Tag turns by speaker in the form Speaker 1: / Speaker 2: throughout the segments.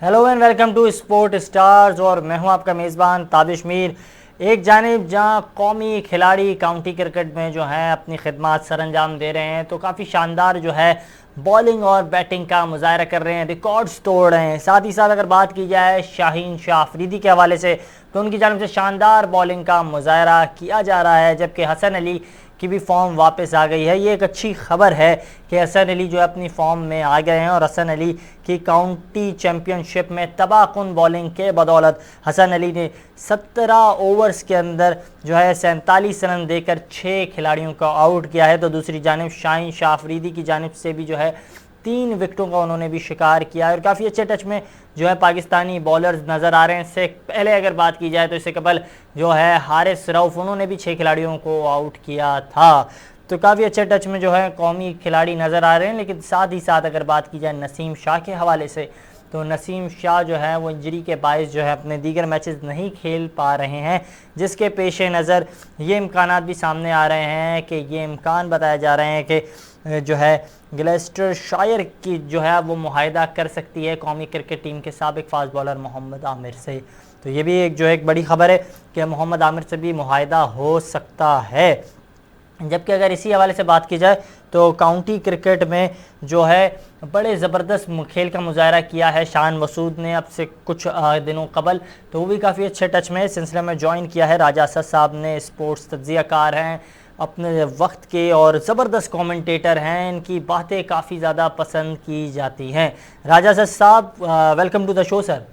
Speaker 1: Hello and welcome to sport stars और मैं हूं आपका मेज़बान ताबिश मीर। एक जानिब जहां कौमी खिलाड़ी काउंटी क्रिकेट में जो है अपनी खिदमत सरअंजाम दे रहे हैं तो काफ़ी शानदार जो है बॉलिंग और बैटिंग का मुजाहरा कर रहे हैं, रिकॉर्ड्स तोड़ रहे हैं। साथ ही साथ अगर बात की जाए शाहीन शाह अफरीदी के हवाले से तो उनकी जानिब से शानदार बॉलिंग का मुजाहरा किया जा रहा है, जबकि हसन अली की भी फॉर्म वापस आ गई है। ये एक अच्छी खबर है कि हसन अली जो है अपनी फॉर्म में आ गए हैं और हसन अली की काउंटी चैम्पियनशिप में तबाहकुन बॉलिंग के बदौलत हसन अली ने 17 ओवर्स के अंदर जो है 47 रन देकर 6 खिलाड़ियों को आउट किया है। तो दूसरी जानिब शाहीन शाह अफरीदी की जानिब से भी जो है 3 विकेटों का उन्होंने भी शिकार किया है और काफ़ी अच्छे टच में जो है पाकिस्तानी बॉलर्स नज़र आ रहे हैं। इससे पहले अगर बात की जाए तो इससे कबल जो है हारिस रऊफ उन्होंने भी 6 खिलाड़ियों को आउट किया था। तो काफ़ी अच्छे टच में जो है कौमी खिलाड़ी नज़र आ रहे हैं। लेकिन साथ ही साथ अगर बात की जाए नसीम शाह के हवाले से तो नसीम शाह जो है वो इंजरी के बायस जो है अपने दीगर मैचेस नहीं खेल पा रहे हैं, जिसके पेश नज़र ये इम्कानात भी सामने आ रहे हैं कि ये इम्कान बताए जा रहे हैं कि जो है ग्लेस्टरशायर की जो है वो मुआहदा कर सकती है कौमी क्रिकेट टीम के साबिक फास्ट बॉलर मोहम्मद आमिर से। तो ये भी एक जो है एक बड़ी खबर है कि मोहम्मद आमिर से भी मुआहदा हो सकता है। जबकि अगर इसी हवाले से बात की जाए तो काउंटी क्रिकेट में जो है बड़े ज़बरदस्त खेल का मुजाहरा किया है शान मसूद ने अब से कुछ दिनों कबल, तो वो भी काफ़ी अच्छे टच में इस सिलसिले में ज्वाइन किया है। राजा असद साहब ने स्पोर्ट्स तज्ज़ियाकार हैं, अपने वक्त के और ज़बरदस्त कमेंटेटर हैं, इनकी बातें काफ़ी ज़्यादा पसंद की जाती हैं। राजा असद साहब, welcome to the show sir.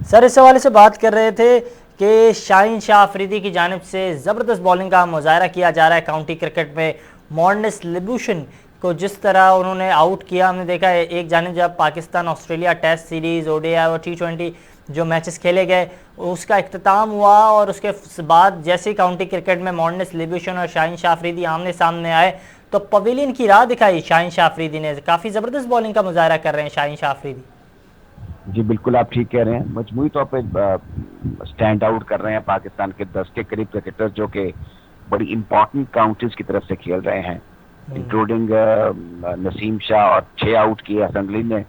Speaker 1: Sir इस हवाले से बात कर रहे थे कि शाहीन शाह अफरीदी की जानिब से ज़बरदस्त बॉलिंग का मुजाहरा किया जा रहा है काउंटी क्रिकेट में। मॉर्निस लिब्यूशन को जिस तरह उन्होंने आउट किया, हमने देखा है एक जानिब जब Pakistan Australia test series, ODI और T20 जो मैचेस खेले गए उसका इख्तिताम हुआ और उसके बाद जैसे ही काउंटी क्रिकेट में मॉर्निस लिब्यूशन और शाहीन शाह अफरीदी आमने सामने आए तो पवेलियन की राह दिखाई शाहीन शाह अफरीदी ने। काफ़ी ज़बरदस्त बॉलिंग का मुजाहरा कर रहे हैं शाहीन शाह अफरीदी।
Speaker 2: जी बिल्कुल, आप ठीक कह रहे हैं। मजमूई तौर पे स्टैंड आउट कर रहे हैं पाकिस्तान के 10 के करीब क्रिकेटर्स जो कि बड़ी इंपॉर्टेंट काउंटीज की तरफ से खेल रहे हैं, इंक्लूडिंग नसीम शाह, और 6 आउट किए हसन अली ने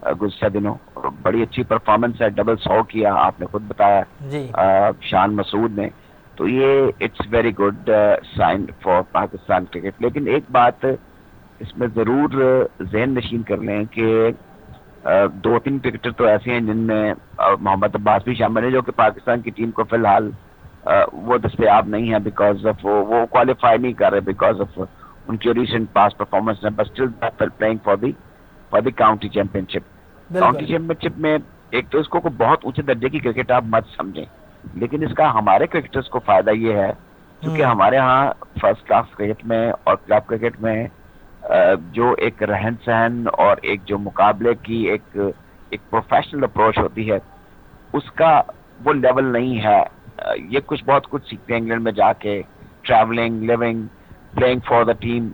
Speaker 2: गुज़श्ता दिनों। बड़ी अच्छी परफॉर्मेंस है, डबल 100 किया, आपने खुद बताया शान मसूद ने। तो ये it's very good sign for Pakistan cricket. लेकिन एक बात इसमें ज़रूर जहन नशीन कर लें कि 2-3 क्रिकेटर तो ऐसे हैं जिनमें मोहम्मद अब्बास भी शामिल है, जो कि पाकिस्तान की टीम को फिलहाल वो दस्तयाब नहीं है बिकॉज ऑफ वो क्वालिफाई नहीं कर रहे बिकॉज ऑफ उनकी रिसेंट पास परफॉर्मेंस है, but still playing for the county championship. County championship में एक तो इसको को बहुत ऊंचे दर्जे की क्रिकेट आप मत समझें, लेकिन इसका हमारे क्रिकेटर्स को फायदा ये है क्योंकि हमारे यहाँ फर्स्ट क्लास क्रिकेट में और क्लब क्रिकेट में जो एक रहन सहन और एक जो मुकाबले की एक प्रोफेशनल अप्रोच होती है उसका वो लेवल नहीं है। ये बहुत कुछ सीखते हैं इंग्लैंड में जाके, travelling, living, playing for the team,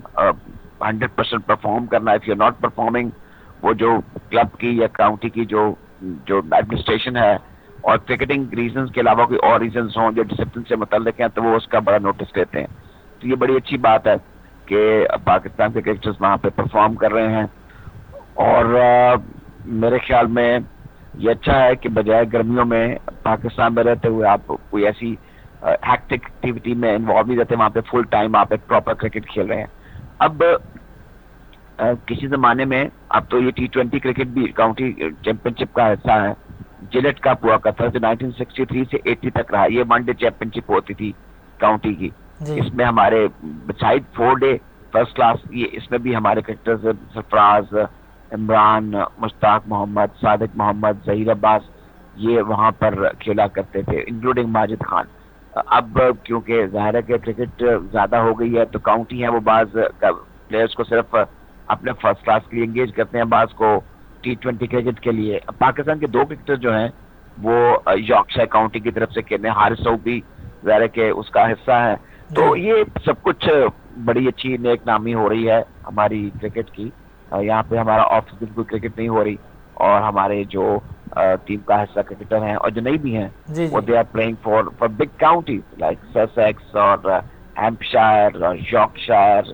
Speaker 2: 100% perform करना। इफ यू नॉट परफॉर्मिंग, वो जो क्लब की या काउंटी की जो एडमिनिस्ट्रेशन है और क्रिकेटिंग रीजंस के अलावा कोई और रीजंस हों जो डिसिप्लिन से मुतल्लिक हैं तो वो उसका बड़ा नोटिस लेते हैं। तो ये बड़ी अच्छी बात है कि पाकिस्तान के क्रिकेटर्स वहाँ पे परफॉर्म कर रहे हैं और मेरे ख्याल में ये अच्छा है कि बजाय गर्मियों में पाकिस्तान में रहते हुए आप कोई ऐसी हैक्टिक एक्टिविटी में इन्वॉल्व नहीं रहते, वहाँ पे फुल टाइम आप एक प्रॉपर क्रिकेट खेल रहे हैं। अब किसी ज़माने में, अब तो ये T20 क्रिकेट भी काउंटी चैंपियनशिप का हिस्सा है। जिलेट कप हुआ करता था 1963 से 80 तक रहा, ये वनडे चैंपियनशिप होती थी काउंटी की। इसमें हमारे बिसाइड 4 डे फर्स्ट क्लास, ये इसमें भी हमारे क्रिकेटर्स सरफराज, इमरान, मुश्ताक मोहम्मद, सादिक मोहम्मद, जहीर अब्बास ये वहाँ पर खेला करते थे, इंक्लूडिंग माजिद खान। अब क्योंकि ज़ाहिर है कि क्रिकेट ज़्यादा हो गई है तो काउंटी है वो बाज़ प्लेयर्स को सिर्फ अपने फर्स्ट क्लास के लिए इंगेज करते हैं, बाज़ को T20 क्रिकेट के लिए। पाकिस्तान के 2 क्रिकेटर जो हैं वो यॉर्कशायर काउंटी की तरफ से खेलते हैं, हारिस रऊफ भी ज़ाहिर है कि उसका हिस्सा है। तो ये सब कुछ बड़ी अच्छी नेक नामी हो रही है हमारी क्रिकेट की। यहाँ पे हमारा ऑफ सीजन कोई क्रिकेट नहीं हो रही और हमारे जो टीम का हिस्सा क्रिकेटर हैं और जो नहीं भी हैं वो they are playing for big counties like Sussex और हैम्पशायर और यॉर्कशायर,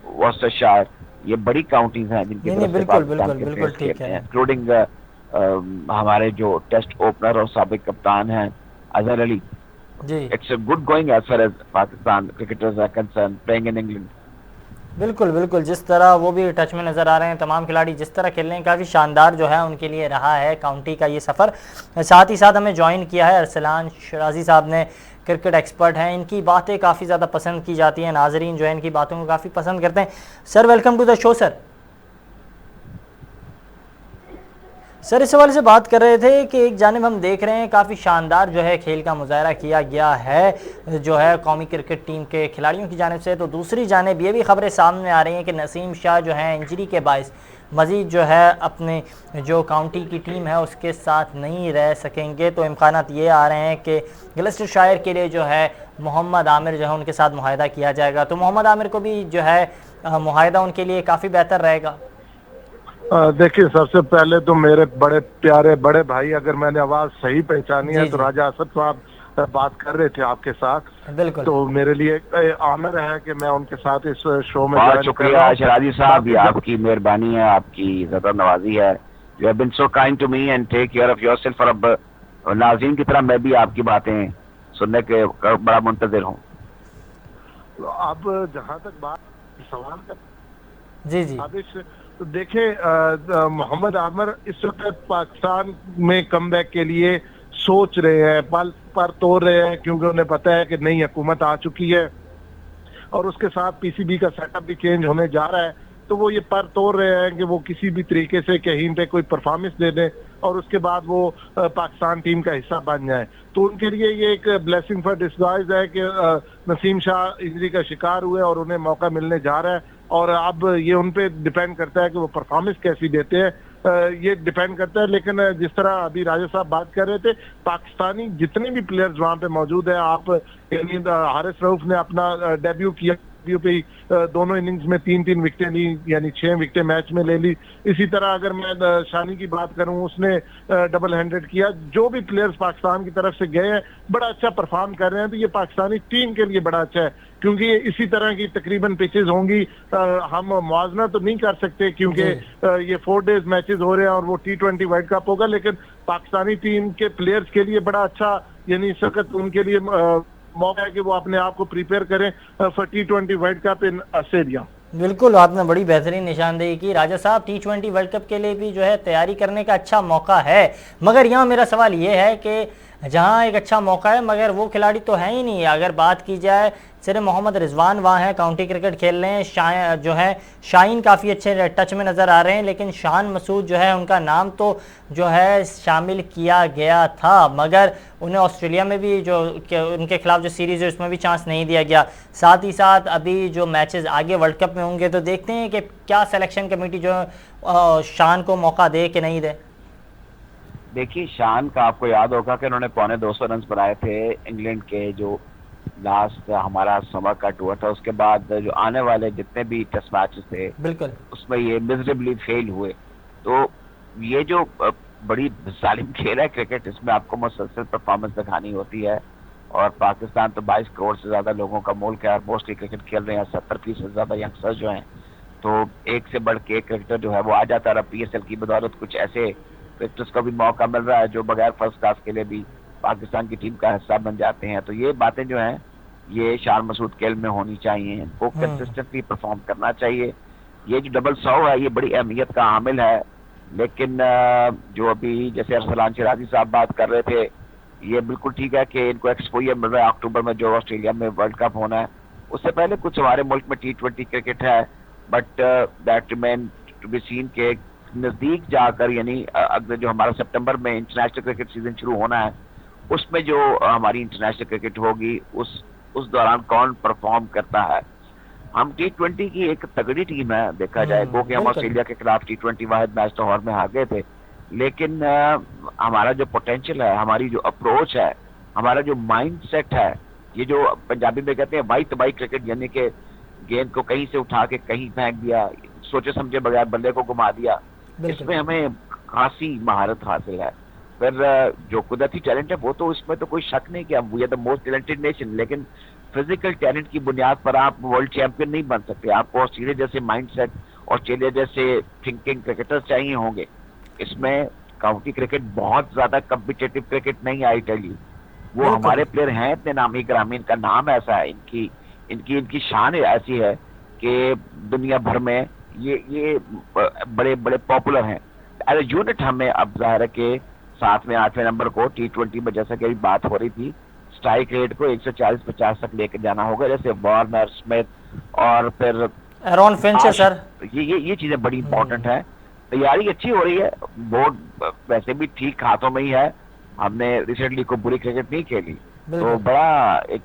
Speaker 2: वॉस्टरशायर। ये बड़ी काउंटीज हैं जिनकी
Speaker 1: नहीं
Speaker 2: तरफ
Speaker 1: नहीं,
Speaker 2: से
Speaker 1: बिल्कुल
Speaker 2: पाकिस्तान
Speaker 1: बिल्कुल
Speaker 2: के
Speaker 1: बिल्कुल
Speaker 2: प्लेयर्स
Speaker 1: ठीक
Speaker 2: खेलते हैं,
Speaker 1: है।
Speaker 2: इंक्लूडिंग हमारे जो टेस्ट ओपनर और साबिक कप्तान हैं अजहर अली।
Speaker 1: जी
Speaker 2: It's a good going as far as Pakistan cricketers are concerned playing in England.
Speaker 1: बिल्कुल बिल्कुल, जिस तरह वो भी टच में नज़र आ रहे हैं, तमाम खिलाड़ी जिस तरह खेल रहे हैं, काफ़ी शानदार जो है उनके लिए रहा है काउंटी का ये सफ़र। साथ ही साथ हमें ज्वाइन किया है अरसलान शराजी साहब ने, क्रिकेट एक्सपर्ट हैं, इनकी बातें काफ़ी ज़्यादा पसंद की जाती हैं, नाजरीन जो है इनकी बातों को काफ़ी पसंद करते हैं। Sir welcome to the show sir. Sir इस हवाले से बात कर रहे थे कि एक जानिब हम देख रहे हैं काफ़ी शानदार जो है खेल का मुजाहरा किया गया है जो है कौमी क्रिकेट टीम के खिलाड़ियों की जानिब से, तो दूसरी जानिब ये भी खबरें सामने आ रही हैं कि नसीम शाह जो है इंजरी के बायस मज़ीद जो है अपने जो काउंटी की टीम है उसके साथ नहीं रह सकेंगे। तो इम्कानात ये आ रहे हैं कि गलस्टरशायर के लिए जो है मोहम्मद आमिर जो है उनके साथ मुआहदा किया जाएगा, तो मोहम्मद आमिर को भी जो है मुआहदा उनके लिए काफ़ी बेहतर रहेगा।
Speaker 3: देखिए, सबसे पहले तो मेरे बड़े प्यारे बड़े भाई, अगर मैंने आवाज सही पहचानी है
Speaker 1: जी
Speaker 3: तो
Speaker 1: जी
Speaker 3: राजा असद साहब बात कर रहे थे आपके साथ।
Speaker 1: बिल्कुल।
Speaker 3: तो मेरे लिए ऑनर है कि मैं उनके साथ इस शो में
Speaker 2: बहुत
Speaker 3: ज्वाइन कर
Speaker 2: शुक्रिया
Speaker 3: रहा हूं।
Speaker 2: शराजी साहब, ये
Speaker 3: बाकी
Speaker 2: आपकी मेहरबानी है, आपकी ज़्यादा नवाजी है। You have been so kind to me and take care of yourself. और अब नाज़रीन की तरह मैं भी आपकी बातें सुनने के बड़ा मुंतज़िर हूँ।
Speaker 3: अब जहां तक बात सवाल का,
Speaker 1: जी जी
Speaker 3: अब इस तो देखें, मोहम्मद आमिर इस वक्त पाकिस्तान में कमबैक के लिए सोच रहे हैं, पल पर तोड़ रहे हैं, क्योंकि उन्हें पता है कि नई हुकूमत आ चुकी है और उसके साथ पीसीबी का सेटअप भी चेंज होने जा रहा है। तो वो ये पर तोड़ रहे हैं कि वो किसी भी तरीके से कहीं पे कोई परफॉर्मेंस दे दें और उसके बाद वो पाकिस्तान टीम का हिस्सा बन जाए। तो उनके लिए ये एक ब्लेसिंग फॉर डिस्गाइज है कि नसीम शाह इंजरी का शिकार हुए और उन्हें मौका मिलने जा रहा है। और अब ये उन पे डिपेंड करता है कि वो परफॉर्मेंस कैसी देते हैं, ये डिपेंड करता है। लेकिन जिस तरह अभी राजा साहब बात कर रहे थे, पाकिस्तानी जितने भी प्लेयर्स वहां पे मौजूद है, आप यानी हारिस रऊफ ने अपना डेब्यू किया, डेब्यू पे दोनों इनिंग्स में 3-3 विकेटें ली, यानी 6 विकेटें मैच में ले ली। इसी तरह अगर मैं शानी की बात करूं, उसने डबल हैंडेड किया। जो भी प्लेयर्स पाकिस्तान की तरफ से गए हैं बड़ा अच्छा परफॉर्म कर रहे हैं, तो ये पाकिस्तानी टीम के लिए बड़ा अच्छा है, क्योंकि इसी तरह की तकरीबन पिचेस होंगी। हम मुआवजा तो नहीं कर सकते क्योंकि ये 4 डेज मैचेस हो रहे हैं और वो T20 वर्ल्ड कप होगा, लेकिन पाकिस्तानी टीम के प्लेयर्स के लिए बड़ा अच्छा, यानी इस वक्त उनके लिए मौका है कि वो अपने आप को प्रिपेयर करें for T20 world cup in Australia.
Speaker 1: बिल्कुल, आपने बड़ी बेहतरीन निशानदेही की राजा साहब। T20 वर्ल्ड कप के लिए भी जो है तैयारी करने का अच्छा मौका है, मगर यहाँ मेरा सवाल ये है कि जहाँ एक अच्छा मौका है मगर वो खिलाड़ी तो है ही नहीं। अगर बात की जाए, सिर्फ मोहम्मद रिजवान वहाँ हैं, काउंटी क्रिकेट खेल रहे हैं, जो है शाहीन काफ़ी अच्छे टच में नज़र आ रहे हैं, लेकिन शान मसूद जो है उनका नाम तो जो है शामिल किया गया था, मगर उन्हें ऑस्ट्रेलिया में भी जो उनके खिलाफ जो सीरीज़ है उसमें भी चांस नहीं दिया गया। साथ ही साथ अभी जो मैचेस आगे वर्ल्ड कप में होंगे तो देखते हैं कि क्या सिलेक्शन कमेटी जो शान को मौका दे कि नहीं दे।
Speaker 2: देखिए, शान का आपको याद होगा कि उन्होंने 250 रन बनाए थे इंग्लैंड के जो लास्ट हमारा समर का टूर था। उसके बाद जो आने वाले जितने भी टेस्ट मैचेस थे
Speaker 1: बिल्कुल
Speaker 2: उसमें ये मिजरेबली फेल हुए। तो ये जो बड़ी जालिम खेल है क्रिकेट, इसमें आपको मुसलसल परफॉर्मेंस दिखानी होती है। और पाकिस्तान तो 22 करोड़ से ज़्यादा लोगों का मुल्क है और मोस्टली क्रिकेट खेल रहे हैं 70% से ज़्यादा यंगस्टर्स जो हैं। तो एक से बढ़ के एक क्रिकेटर जो है वो आ जाता है। PSL की बदौलत कुछ ऐसे क्रिकेटर्स को भी मौका मिल रहा है जो बगैर फर्स्ट क्लास के लिए भी पाकिस्तान की टीम का हिस्सा बन जाते हैं। तो ये बातें जो हैं ये शान मसूद खेल में होनी चाहिए, इनको कंसिस्टेंटली परफॉर्म करना चाहिए। ये जो डबल 100 है ये बड़ी अहमियत का हामिल है, लेकिन जो अभी जैसे अरसलान शराजी साहब बात कर रहे थे, ये बिल्कुल ठीक है कि इनको एक्सपोजर मिल रहा है अक्टूबर में जो ऑस्ट्रेलिया में वर्ल्ड कप होना है। उससे पहले कुछ हमारे मुल्क में T20 क्रिकेट है, but that remain to be seen के नज़दीक जाकर, यानी अगर जो हमारा सितंबर में इंटरनेशनल क्रिकेट सीजन शुरू होना है उसमें जो हमारी इंटरनेशनल क्रिकेट होगी उस दौरान कौन परफॉर्म करता है। हम T20 की एक तगड़ी टीम है देखा जाए, क्योंकि हम ऑस्ट्रेलिया के खिलाफ T20 वाहिद मैच लाहौर में हार गए थे, लेकिन हमारा जो पोटेंशियल है, हमारी जो अप्रोच है, हमारा जो माइंड सेट है, ये जो पंजाबी में कहते हैं वाई तबाई क्रिकेट, यानी कि गेंद को कहीं से उठा के कहीं फेंक दिया, सोचे समझे बगैर बल्ले को घुमा दिया, इसमें हमें खासी महारत हासिल है। फिर जो कुदरती टैलेंट है वो तो इसमें तो कोई शक नहीं कि we are the most talented nation, लेकिन फिजिकल टैलेंट की बुनियाद पर आप वर्ल्ड चैंपियन नहीं बन सकते। आपको ऑस्ट्रेलिया जैसे माइंडसेट ऑस्ट्रेलिया जैसे थिंकिंग क्रिकेटर्स चाहिए होंगे। इसमें काउंटी क्रिकेट बहुत ज्यादा कम्पिटेटिव क्रिकेट नहीं, आई टेल यू। वो
Speaker 1: बिल्कुल
Speaker 2: हमारे प्लेयर हैं इतने नामी ग्रामीण, का नाम ऐसा है, इनकी इनकी इनकी शान ऐसी है कि दुनिया भर में ये बड़े बड़े पॉपुलर हैं एज ए यूनिट। हमें अब जाहिर है कि 7वें 8वें नंबर को T20 में, जैसा कि अभी बात हो रही थी, स्ट्राइक रेट को 140-50 तक लेकर जाना होगा, जैसे वार्नर, स्मिथ और फिर
Speaker 1: एरॉन फिंच है सर।
Speaker 2: ये चीजें बड़ी इंपॉर्टेंट है। तैयारी अच्छी हो रही है, बोर्ड वैसे भी ठीक हाथों में ही है। हमने रिसेंटली को बुरी क्रिकेट नहीं खेली, तो बड़ा एक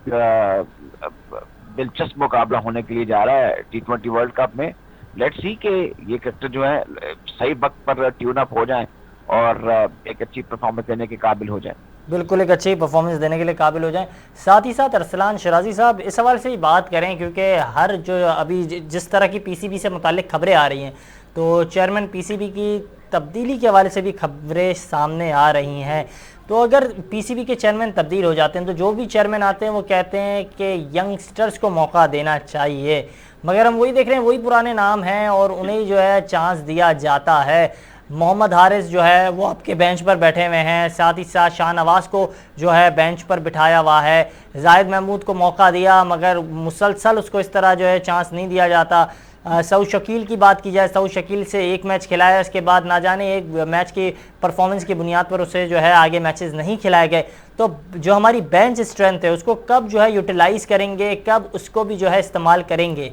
Speaker 2: दिलचस्प मुकाबला होने के लिए जा रहा है T20 वर्ल्ड कप में। लेट्स सी कि ये क्रिकेटर जो है सही वक्त पर ट्यून अप हो जाएं और एक अच्छी परफॉर्मेंस देने के काबिल हो जाए।
Speaker 1: बिल्कुल एक अच्छी परफॉर्मेंस देने के लिए काबिल हो जाएं। साथ ही साथ अरसलान शराजी साहब इस सवाल से ही बात करें, क्योंकि हर जो अभी जिस तरह की पीसीबी से मुतालिक खबरें आ रही हैं, तो चेयरमैन पीसीबी की तब्दीली के हवाले से भी खबरें सामने आ रही हैं। तो अगर पीसीबी के चेयरमैन तब्दील हो जाते हैं तो जो भी चेयरमैन आते हैं वो कहते हैं कि यंगस्टर्स को मौका देना चाहिए, मगर हम वही देख रहे हैं वही पुराने नाम हैं और उन्हें जो है चांस दिया जाता है। मोहम्मद हारिस जो है वो आपके बेंच पर बैठे हुए हैं, साथ ही साथ शाहनवाज को जो है बेंच पर बिठाया हुआ है, जाहिद महमूद को मौका दिया मगर मुसलसल उसको इस तरह जो है चांस नहीं दिया जाता। सऊद शकील की बात की जाए, सऊद शकील से एक मैच खिलाया, इसके बाद ना जाने एक मैच की परफॉर्मेंस की बुनियाद पर उसे जो है आगे मैचेस नहीं खिलाए गए। तो जो हमारी बेंच स्ट्रेंथ है उसको कब जो है यूटिलाइज करेंगे, कब उसको भी जो है इस्तेमाल करेंगे?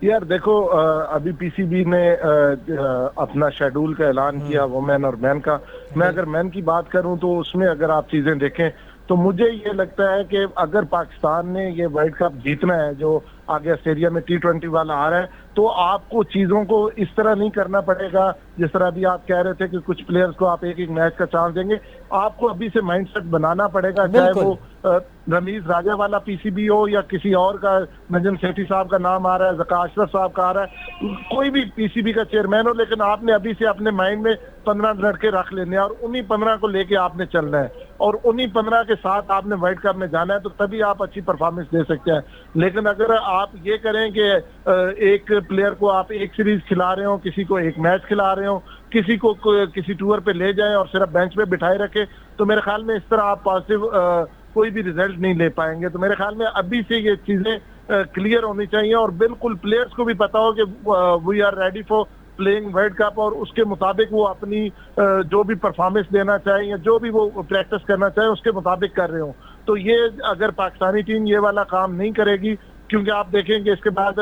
Speaker 3: यार देखो, अभी पीसीबी ने अपना शेड्यूल का ऐलान किया वुमेन और मैन का। मैं अगर मैन की बात करूं तो उसमें अगर आप चीजें देखें तो मुझे ये लगता है कि अगर पाकिस्तान ने ये वर्ल्ड कप जीतना है, जो आगे ऑस्ट्रेलिया में T20 वाला आ रहा है, तो आपको चीजों को इस तरह नहीं करना पड़ेगा जिस तरह अभी आप कह रहे थे कि कुछ प्लेयर्स को आप एक एक मैच का चांस देंगे। आपको अभी से माइंडसेट बनाना पड़ेगा, चाहे वो रमीज राजा वाला पीसीबी हो या किसी और का, नजम सेठी साहब का नाम आ रहा है, ज़का अशरफ साहब का आ रहा है, कोई भी पीसीबी का चेयरमैन हो, लेकिन आपने अभी से अपने माइंड में 15 लड़के रख लेने हैं और उन्हीं 15 को लेके आपने चलना है और उन्हीं 15 के साथ आपने वर्ल्ड कप में जाना है, तो तभी आप अच्छी परफॉर्मेंस दे सकते हैं। लेकिन अगर आप ये करें कि एक प्लेयर को आप एक सीरीज खिला रहे हो, किसी को एक मैच खिला रहे हो, किसी को किसी टूर पे ले जाएं और सिर्फ बेंच पे बिठाए रखे, तो मेरे ख्याल में इस तरह आप पॉजिटिव कोई भी रिजल्ट नहीं ले पाएंगे। तो मेरे ख्याल में अभी से ये चीजें क्लियर होनी चाहिए और बिल्कुल प्लेयर्स को भी पता हो कि we are ready for playing world cup और उसके मुताबिक वो अपनी जो भी परफॉर्मेंस देना चाहे या जो भी वो प्रैक्टिस करना चाहे उसके मुताबिक कर रहे हो। तो ये अगर पाकिस्तानी टीम ये वाला काम नहीं करेगी, क्योंकि आप देखेंगे इसके बाद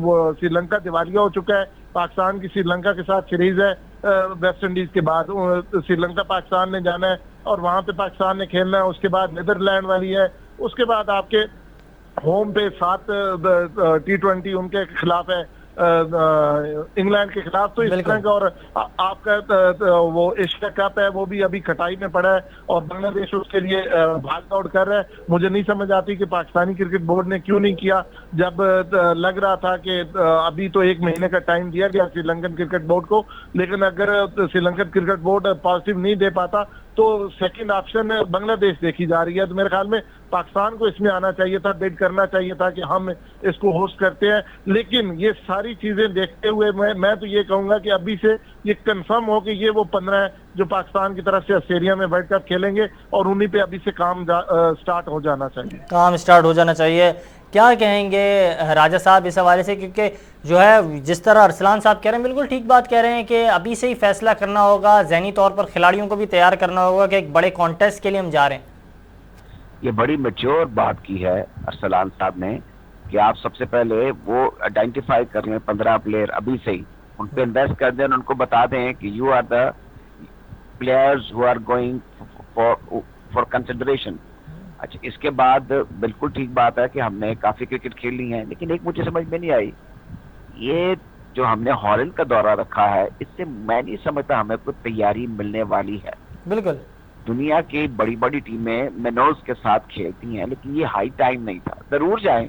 Speaker 3: वो श्रीलंका दिवालिया हो चुका है, पाकिस्तान की श्रीलंका के साथ सीरीज है वेस्ट इंडीज के बाद, श्रीलंका पाकिस्तान ने जाना है और वहां पे पाकिस्तान ने खेलना है। उसके बाद नीदरलैंड वाली है, उसके बाद आपके होम पे 7 T20 उनके खिलाफ है इंग्लैंड के खिलाफ। तो इस तरह का, और आपका वो एशिया कप है वो भी अभी खटाई में पड़ा है और बांग्लादेश उसके लिए भाग दौड़ कर रहा है। मुझे नहीं समझ आती कि पाकिस्तानी क्रिकेट बोर्ड ने क्यों नहीं किया, जब लग रहा था कि अभी तो 1 महीने का टाइम दिया गया श्रीलंकन क्रिकेट बोर्ड को, लेकिन अगर श्रीलंकन क्रिकेट बोर्ड पॉजिटिव नहीं दे पाता तो सेकंड ऑप्शन बांग्लादेश देखी जा रही है। तो मेरे ख्याल में पाकिस्तान को इसमें आना चाहिए था, बिड करना चाहिए था कि हम इसको होस्ट करते हैं। लेकिन ये सारी चीजें देखते हुए मैं तो ये कहूंगा कि अभी से ये कंफर्म हो कि ये वो 15 जो पाकिस्तान की तरफ से ऑस्ट्रेलिया में वर्ल्ड कप खेलेंगे और उन्हीं पे अभी से काम स्टार्ट हो जाना चाहिए,
Speaker 1: काम स्टार्ट हो जाना चाहिए। क्या कहेंगे राजा साहब इस हवाले से, क्योंकि जो है जिस तरह अरसलान साहब कह रहे हैं बिल्कुल ठीक बात कह रहे हैं कि अभी से ही फैसला करना होगा, ज़हनी तौर पर खिलाड़ियों को भी तैयार करना होगा कि एक बड़े कॉन्टेस्ट के लिए हम जा रहे हैं।
Speaker 2: ये बड़ी मैच्योर बात की है अरसलान साहब ने कि आप सबसे पहले वो आइडेंटिफाई कर लें 15 प्लेयर, अभी से ही उन पे इन्वेस्ट कर दें, उनको बता दें कि you are the players who are going for consideration. अच्छा, इसके बाद बिल्कुल ठीक बात है कि हमने काफी क्रिकेट खेल ली है, लेकिन एक मुझे समझ में नहीं आई, ये जो हमने हॉलैंड का दौरा रखा है, इससे मैं नहीं समझता हमें कोई तैयारी मिलने वाली है।
Speaker 1: बिल्कुल
Speaker 2: दुनिया की बड़ी बड़ी टीमें मेनोज के साथ खेलती हैं, लेकिन ये हाई टाइम नहीं था। जरूर जाएं,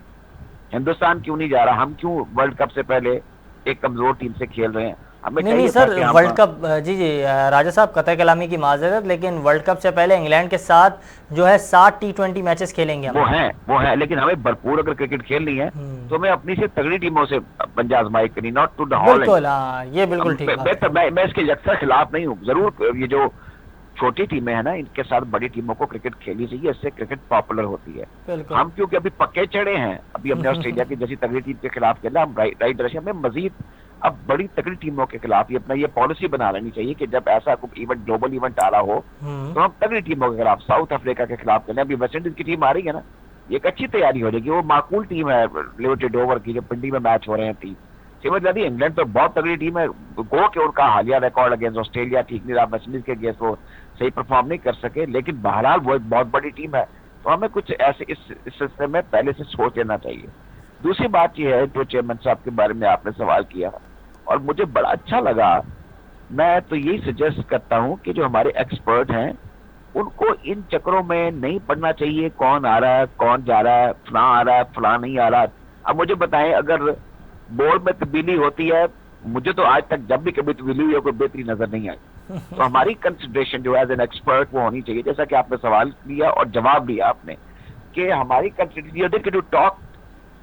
Speaker 2: हिंदुस्तान क्यों नहीं जा रहा, हम क्यों वर्ल्ड कप से पहले एक कमजोर टीम से खेल रहे हैं? हमें
Speaker 1: नहीं नहीं
Speaker 2: चाहिए था
Speaker 1: सर,
Speaker 2: कि हम
Speaker 1: वर्ल्ड कप, जी जी राजा साहब कतई कलामी की माजरत, लेकिन वर्ल्ड कप से पहले इंग्लैंड के साथ जो है 7 T20 मैचेस खेलेंगे हम।
Speaker 2: वो है, लेकिन हमें भरपूर अगर क्रिकेट खेलनी है तो हमें अपनी से तगड़ी टीमों से पंजा आजमाई करनी, नॉट टू द हॉलैंड।
Speaker 1: बिल्कुल, हाँ ये बिल्कुल ठीक बात है।
Speaker 2: मैं इसके यकसा खिलाफ नहीं हूँ, जरूर ये जो छोटी टीमें हैं ना, इनके साथ बड़ी टीमों को क्रिकेट खेलनी चाहिए, इससे क्रिकेट पॉपुलर होती है।
Speaker 1: बिल्कुल।
Speaker 2: हम क्योंकि अभी पक्के चढ़े हैं, अभी हमने ऑस्ट्रेलिया की जैसी तगड़ी टीम के खिलाफ खेला, हम राइट डायरेक्शन में मजीद अब बड़ी तगड़ी टीमों के खिलाफ ही अपना ये पॉलिसी बना लेनी चाहिए कि जब ऐसा कोई इवेंट, ग्लोबल इवेंट आ रहा हो तो हम तगड़ी टीमों के खिलाफ, साउथ अफ्रीका के खिलाफ खेलें। अभी वेस्ट इंडीज की टीम आ रही है ना, ये एक अच्छी तैयारी हो जाएगी, वो माकूल टीम है लिमिटेड ओवर की, जो पिंडी में मैच हो रहे हैं टीम। सिमिलरली इंग्लैंड तो बहुत तगड़ी टीम है, गो के उनका हालिया रिकॉर्ड अगेंस्ट ऑस्ट्रेलिया ठीक नहीं रहा, वेस्ट इंडीज के अगेंस्ट वो सही परफॉर्म नहीं कर सके, लेकिन बहरहाल वो एक बहुत बड़ी टीम है, तो हमें कुछ ऐसे इस सिलसिले में पहले से सोच लेना चाहिए। दूसरी बात यह है, जो चेयरमैन साहब के बारे में आपने सवाल किया और मुझे बड़ा अच्छा लगा, मैं तो यही सजेस्ट करता हूं कि जो हमारे एक्सपर्ट हैं उनको इन चक्करों में नहीं पड़ना चाहिए, कौन आ रहा है, कौन जा रहा है, फला आ रहा है, फला नहीं आ रहा। अब मुझे बताएं, अगर बोर्ड में तब्दीली होती है, मुझे तो आज तक जब भी कभी तब्दीली हुई है कोई बेहतरी नजर नहीं आई। तो हमारी कंसिडरेशन जो एज एन एक्सपर्ट वो होनी चाहिए, जैसा कि आपने सवाल किया और जवाब दिया आपने, कि हमारी कंसिडरेशन टू टॉक,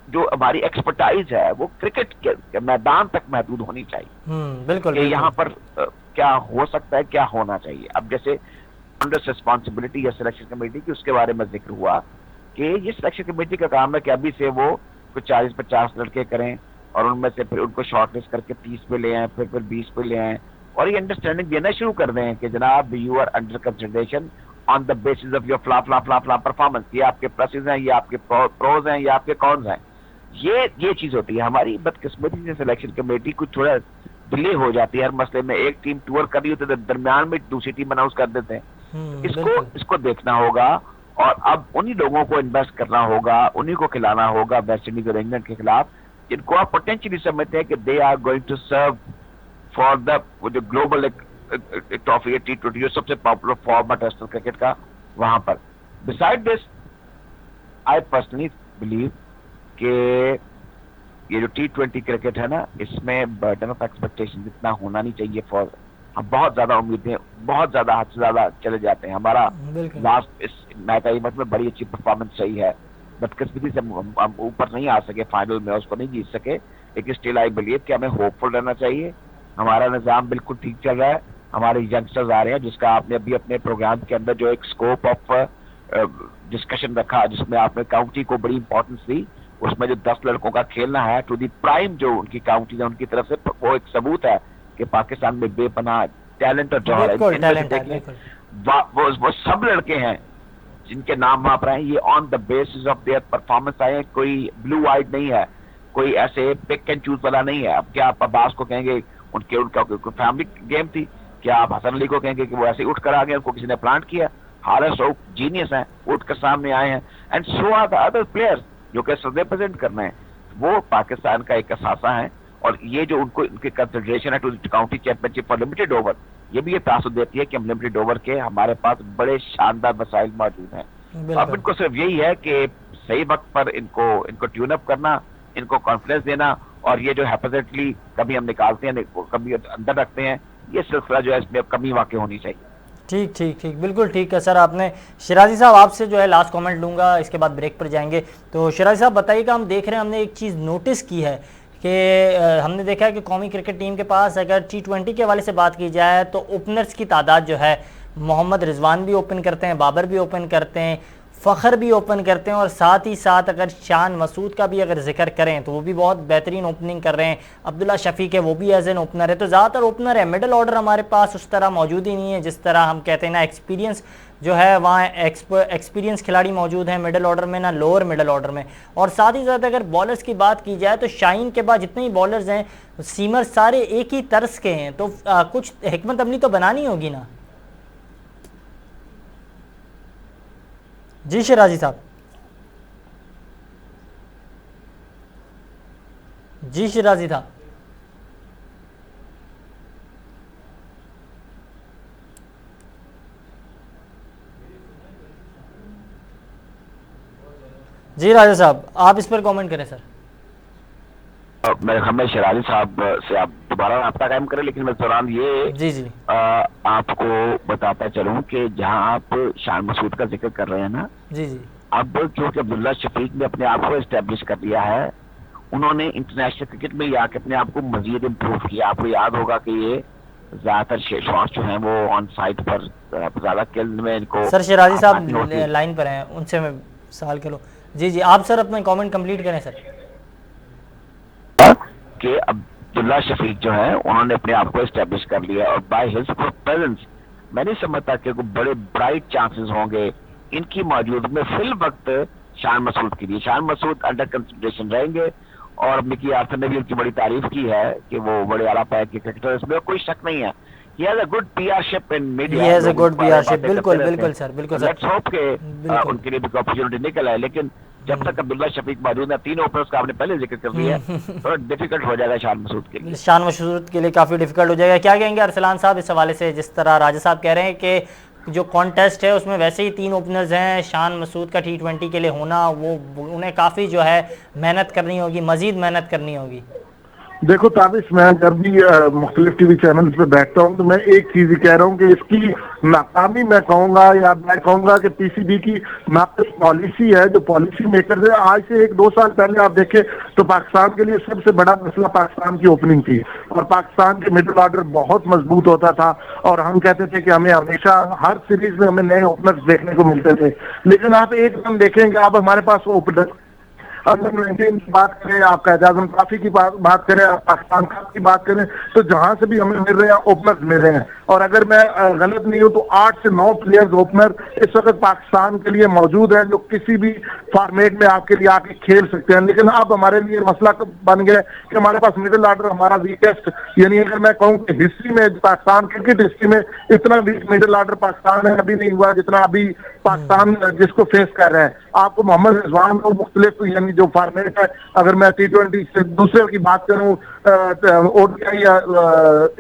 Speaker 2: जो हमारी एक्सपर्टाइज है वो क्रिकेट के मैदान तक महदूद होनी चाहिए।
Speaker 1: बिल्कुल,
Speaker 2: कि यहाँ पर क्या हो सकता है, क्या होना चाहिए। अब जैसे अंडर रिस्पॉन्सिबिलिटी या सिलेक्शन कमेटी की, उसके बारे में जिक्र हुआ कि ये सिलेक्शन कमेटी का काम है कि अभी से वो कुछ 40-50 लड़के करें और उनमें से फिर उनको शॉर्टलिस्ट करके 30 पे ले आए, फिर 20 पे ले आए, और ये अंडरस्टैंडिंग देना शुरू कर दें कि जनाब you are under consideration on the basis of your फ्ला फ्ला फ्ला फ्ला परफॉर्मेंस। ये आपके प्लसेस हैं, ये आपके प्रोज हैं, ये आपके कॉन्स हैं। ये चीज होती है। हमारी बदकिस्मती से सिलेक्शन कमेटी कुछ थोड़ा डिले हो जाती है हर मसले में। एक टीम टूर कर रही होती है, दरमियान में दूसरी टीम अनाउंस कर देते हैं। इसको देखना होगा और अब उन्हीं लोगों को इन्वेस्ट करना होगा, उन्हीं को खिलाना होगा वेस्ट इंडीज और इंग्लैंड के खिलाफ, जिनको आप पोटेंशियली समझते हैं कि they are going to serve for the जो ग्लोबल ट्रॉफी T20 जो सबसे पॉपुलर फॉर्मेट है क्रिकेट का, वहां पर। Beside this I personally believe कि ये जो T20 क्रिकेट है ना, इसमें बर्डन ऑफ एक्सपेक्टेशन इतना होना नहीं चाहिए फॉर, हम बहुत ज्यादा उम्मीदें, बहुत ज्यादा हद से ज्यादा चले जाते हैं। हमारा लास्ट इस मैच इवेंट में बड़ी अच्छी परफॉर्मेंस सही है, बदकिस्मती से हम ऊपर नहीं आ सके, फाइनल में उसको नहीं जीत सके, लेकिन स्टिल आई बिलीव कि हमें होपफुल रहना चाहिए। हमारा निजाम बिल्कुल ठीक चल रहा है, हमारे यंगस्टर्स आ रहे हैं, जिसका आपने अभी अपने प्रोग्राम के अंदर जो एक स्कोप ऑफ डिस्कशन रखा, जिसमें आपने काउंटी को बड़ी इंपॉर्टेंस दी, उसमें जो 10 लड़कों का खेलना है टू दी प्राइम, जो उनकी काउंटी है उनकी तरफ से, वो एक सबूत है कि पाकिस्तान में बेपनाह टैलेंट और जौहर है। वो सब लड़के हैं जिनके नाम वहां पर आए, ये on the basis of their performance आए, कोई ब्लू आइड नहीं है, कोई ऐसे पिक एंड चूज वाला नहीं है। अब क्या आप अब्बास को कहेंगे उनका फैमिली गेम थी, क्या आप हसन अली को कहेंगे कि वो ऐसे उठ कर आ गए, उनको किसी ने प्लांट किया? हारिस रऊफ जीनियस हैं, उठ कर सामने आए हैं, and so are the other players जो कि रिप्रेजेंट करना है, वो पाकिस्तान का एक असासा है। और ये जो उनको उनकी कंसिडरेशन है to county championship for limited over, ये भी ये तासुर देती है कि हम लिमिटेड ओवर के हमारे पास बड़े शानदार वसाइल मौजूद हैं। अब इनको सिर्फ यही है कि सही वक्त पर इनको ट्यून अप करना, इनको कॉन्फिडेंस देना, और ये जो हैपोथेटिकली कभी हम निकालते हैं, कभी अंदर रखते हैं, ये सिलसिला जो है इसमें कमी वाकई होनी चाहिए।
Speaker 1: ठीक, बिल्कुल ठीक है सर। आपने शिराजी साहब, आपसे जो है लास्ट कमेंट लूँगा, इसके बाद ब्रेक पर जाएंगे। तो शिराजी साहब बताइएगा, हम देख रहे हैं, हमने एक चीज़ नोटिस की है कि हमने देखा है कि कौमी क्रिकेट टीम के पास अगर T20 के हवाले से बात की जाए तो ओपनर्स की तादाद जो है, मोहम्मद रिजवान भी ओपन करते हैं, बाबर भी ओपन करते हैं, फ़खर भी ओपन करते हैं, और साथ ही साथ अगर शान मसूद का भी अगर जिक्र करें तो वो भी बहुत बेहतरीन ओपनिंग कर रहे हैं। अब्दुल्ला शफीक है, वो भी एज एन ओपनर है। तो ज़्यादातर ओपनर है, मिडल ऑर्डर हमारे पास उस तरह मौजूद ही नहीं है, जिस तरह हम कहते हैं ना एक्सपीरियंस जो है, वहाँ एक्सपीरियंस खिलाड़ी मौजूद हैं मिडल ऑर्डर में, ना लोअर मिडल ऑर्डर में। और साथ ही साथ अगर बॉलर्स की बात की जाए तो शाहीन के बाद जितने ही बॉलर्स हैं, सीमर सारे एक ही तर्ज के हैं, तो कुछ हिकमत अमली तो बनानी होगी ना। जी शिराजी साहब। जी शिराजी साहब। जी राजा साहब, आप इस पर कमेंट करें सर।
Speaker 2: मैं शिराजी साहब से आप दोबारा राब्ता कायम करें, लेकिन मैं इस दौरान ये
Speaker 1: जी जी
Speaker 2: आपको बताता चलूं कि जहां आप शान मसूद का जिक्र कर रहे हैं ना,
Speaker 1: जी जी
Speaker 2: अब क्योंकि अब्दुल्ला शफीक ने अपने आप को एस्टेब्लिश कर लिया है, उन्होंने इंटरनेशनल क्रिकेट में ही आके अपने आप को मजीद इम्प्रूव किया। आपको याद होगा कि ये ज्यादातर शॉट्स जो हैं वो ऑन साइड पर ज्यादा खेलने में इनको
Speaker 1: सर शिराजी साहब
Speaker 2: आसानी होती है।
Speaker 1: लाइन पर हैं, उनसे मैं सवाल करूँ। जी जी आप सर अपना कमेंट कंप्लीट करें सर।
Speaker 2: कि अब्दुल्ला शफीक जो है उन्होंने अपने आप को एस्टेब्लिश कर लिया, और बाय हिज प्रेजेंस मैं नहीं समझता कि बड़े ब्राइट चांसेस होंगे इनकी मौजूदगी में फिल वक्त शान मसूद के लिए। शान मसूद अंडर कंसिडरेशन रहेंगे, और मिकी आर्थर ने भी उनकी बड़ी तारीफ की है कि वो बड़े आला पैक के क्रिकेटर, इसमें कोई शक नहीं है। He has a good PR-ship in media.
Speaker 1: He has a
Speaker 2: लोग
Speaker 1: good
Speaker 2: उस बारे में
Speaker 1: PR-ship,
Speaker 2: बातें
Speaker 1: बिल्कुल
Speaker 2: करते रहते
Speaker 1: बिल्कुल
Speaker 2: हैं।
Speaker 1: सर, बिल्कुल
Speaker 2: तो
Speaker 1: सर।
Speaker 2: let's hope कि
Speaker 1: बिल्कुल।
Speaker 2: उनके लिए भी अपॉर्चुनिटी निकल आए, लेकिन जब तक अब्दुल्ला शफीक मौजूद है, 3 ओपनर्स का आपने पहले जिक्र कर दिया है, थोड़ा डिफिकल्ट हो जाएगा शान मसूद के लिए।
Speaker 1: शान मसूद के लिए काफ़ी डिफिकल्ट हो जाएगा। क्या कहेंगे अरसलान साहब इस हवाले से, जिस तरह राजा साहब कह रहे हैं कि जो कॉन्टेस्ट है उसमें वैसे ही 3 ओपनर्स हैं, शान मसूद का T20 के लिए होना, वो उन्हें काफ़ी जो है मेहनत करनी होगी, मज़ीद मेहनत करनी होगी।
Speaker 3: देखो ताबिश, मैं जब भी मुख्तलिफ टीवी चैनल पे बैठता हूँ तो मैं एक चीज ही कह रहा हूँ कि इसकी नाकामी मैं कहूँगा, या मैं कहूँगा कि पीसीबी की नाकाम पॉलिसी है, जो पॉलिसी मेकर है। आज से 1-2 साल पहले आप देखें तो पाकिस्तान के लिए सबसे बड़ा मसला पाकिस्तान की ओपनिंग थी, और पाकिस्तान के मिडिल ऑर्डर बहुत मजबूत होता था, और हम कहते थे कि हमें हमेशा हर सीरीज में हमें नए ओपनर्स देखने को मिलते थे। लेकिन आप एक हम देखेंगे, आप हमारे पास ओपनर अंडर 19 की बात करें, आप कायद आजम ट्रॉफी की बात करें, आप पाकिस्तान कप की बात करें, तो जहां से भी हमें मिल रहे हैं ओपनर्स मिल रहे हैं। और अगर मैं गलत नहीं हूं तो 8 से 9 प्लेयर्स ओपनर इस वक्त पाकिस्तान के लिए मौजूद हैं, जो किसी भी फॉर्मेट में आपके लिए आके खेल सकते हैं। लेकिन अब हमारे लिए मसला बन गया कि हमारे पास मिडिल ऑर्डर हमारा वीकेस्ट, यानी अगर मैं कहूँ कि हिस्ट्री में, पाकिस्तान क्रिकेट हिस्ट्री में इतना वीक मिडिल ऑर्डर पाकिस्तान में अभी नहीं हुआ जितना अभी पाकिस्तान जिसको फेस कर रहा है। आपको मोहम्मद रिजवान को मुख्तलिफ, यानी जो फॉर्मेट है, अगर मैं T20 से दूसरे की बात करूं, ODI या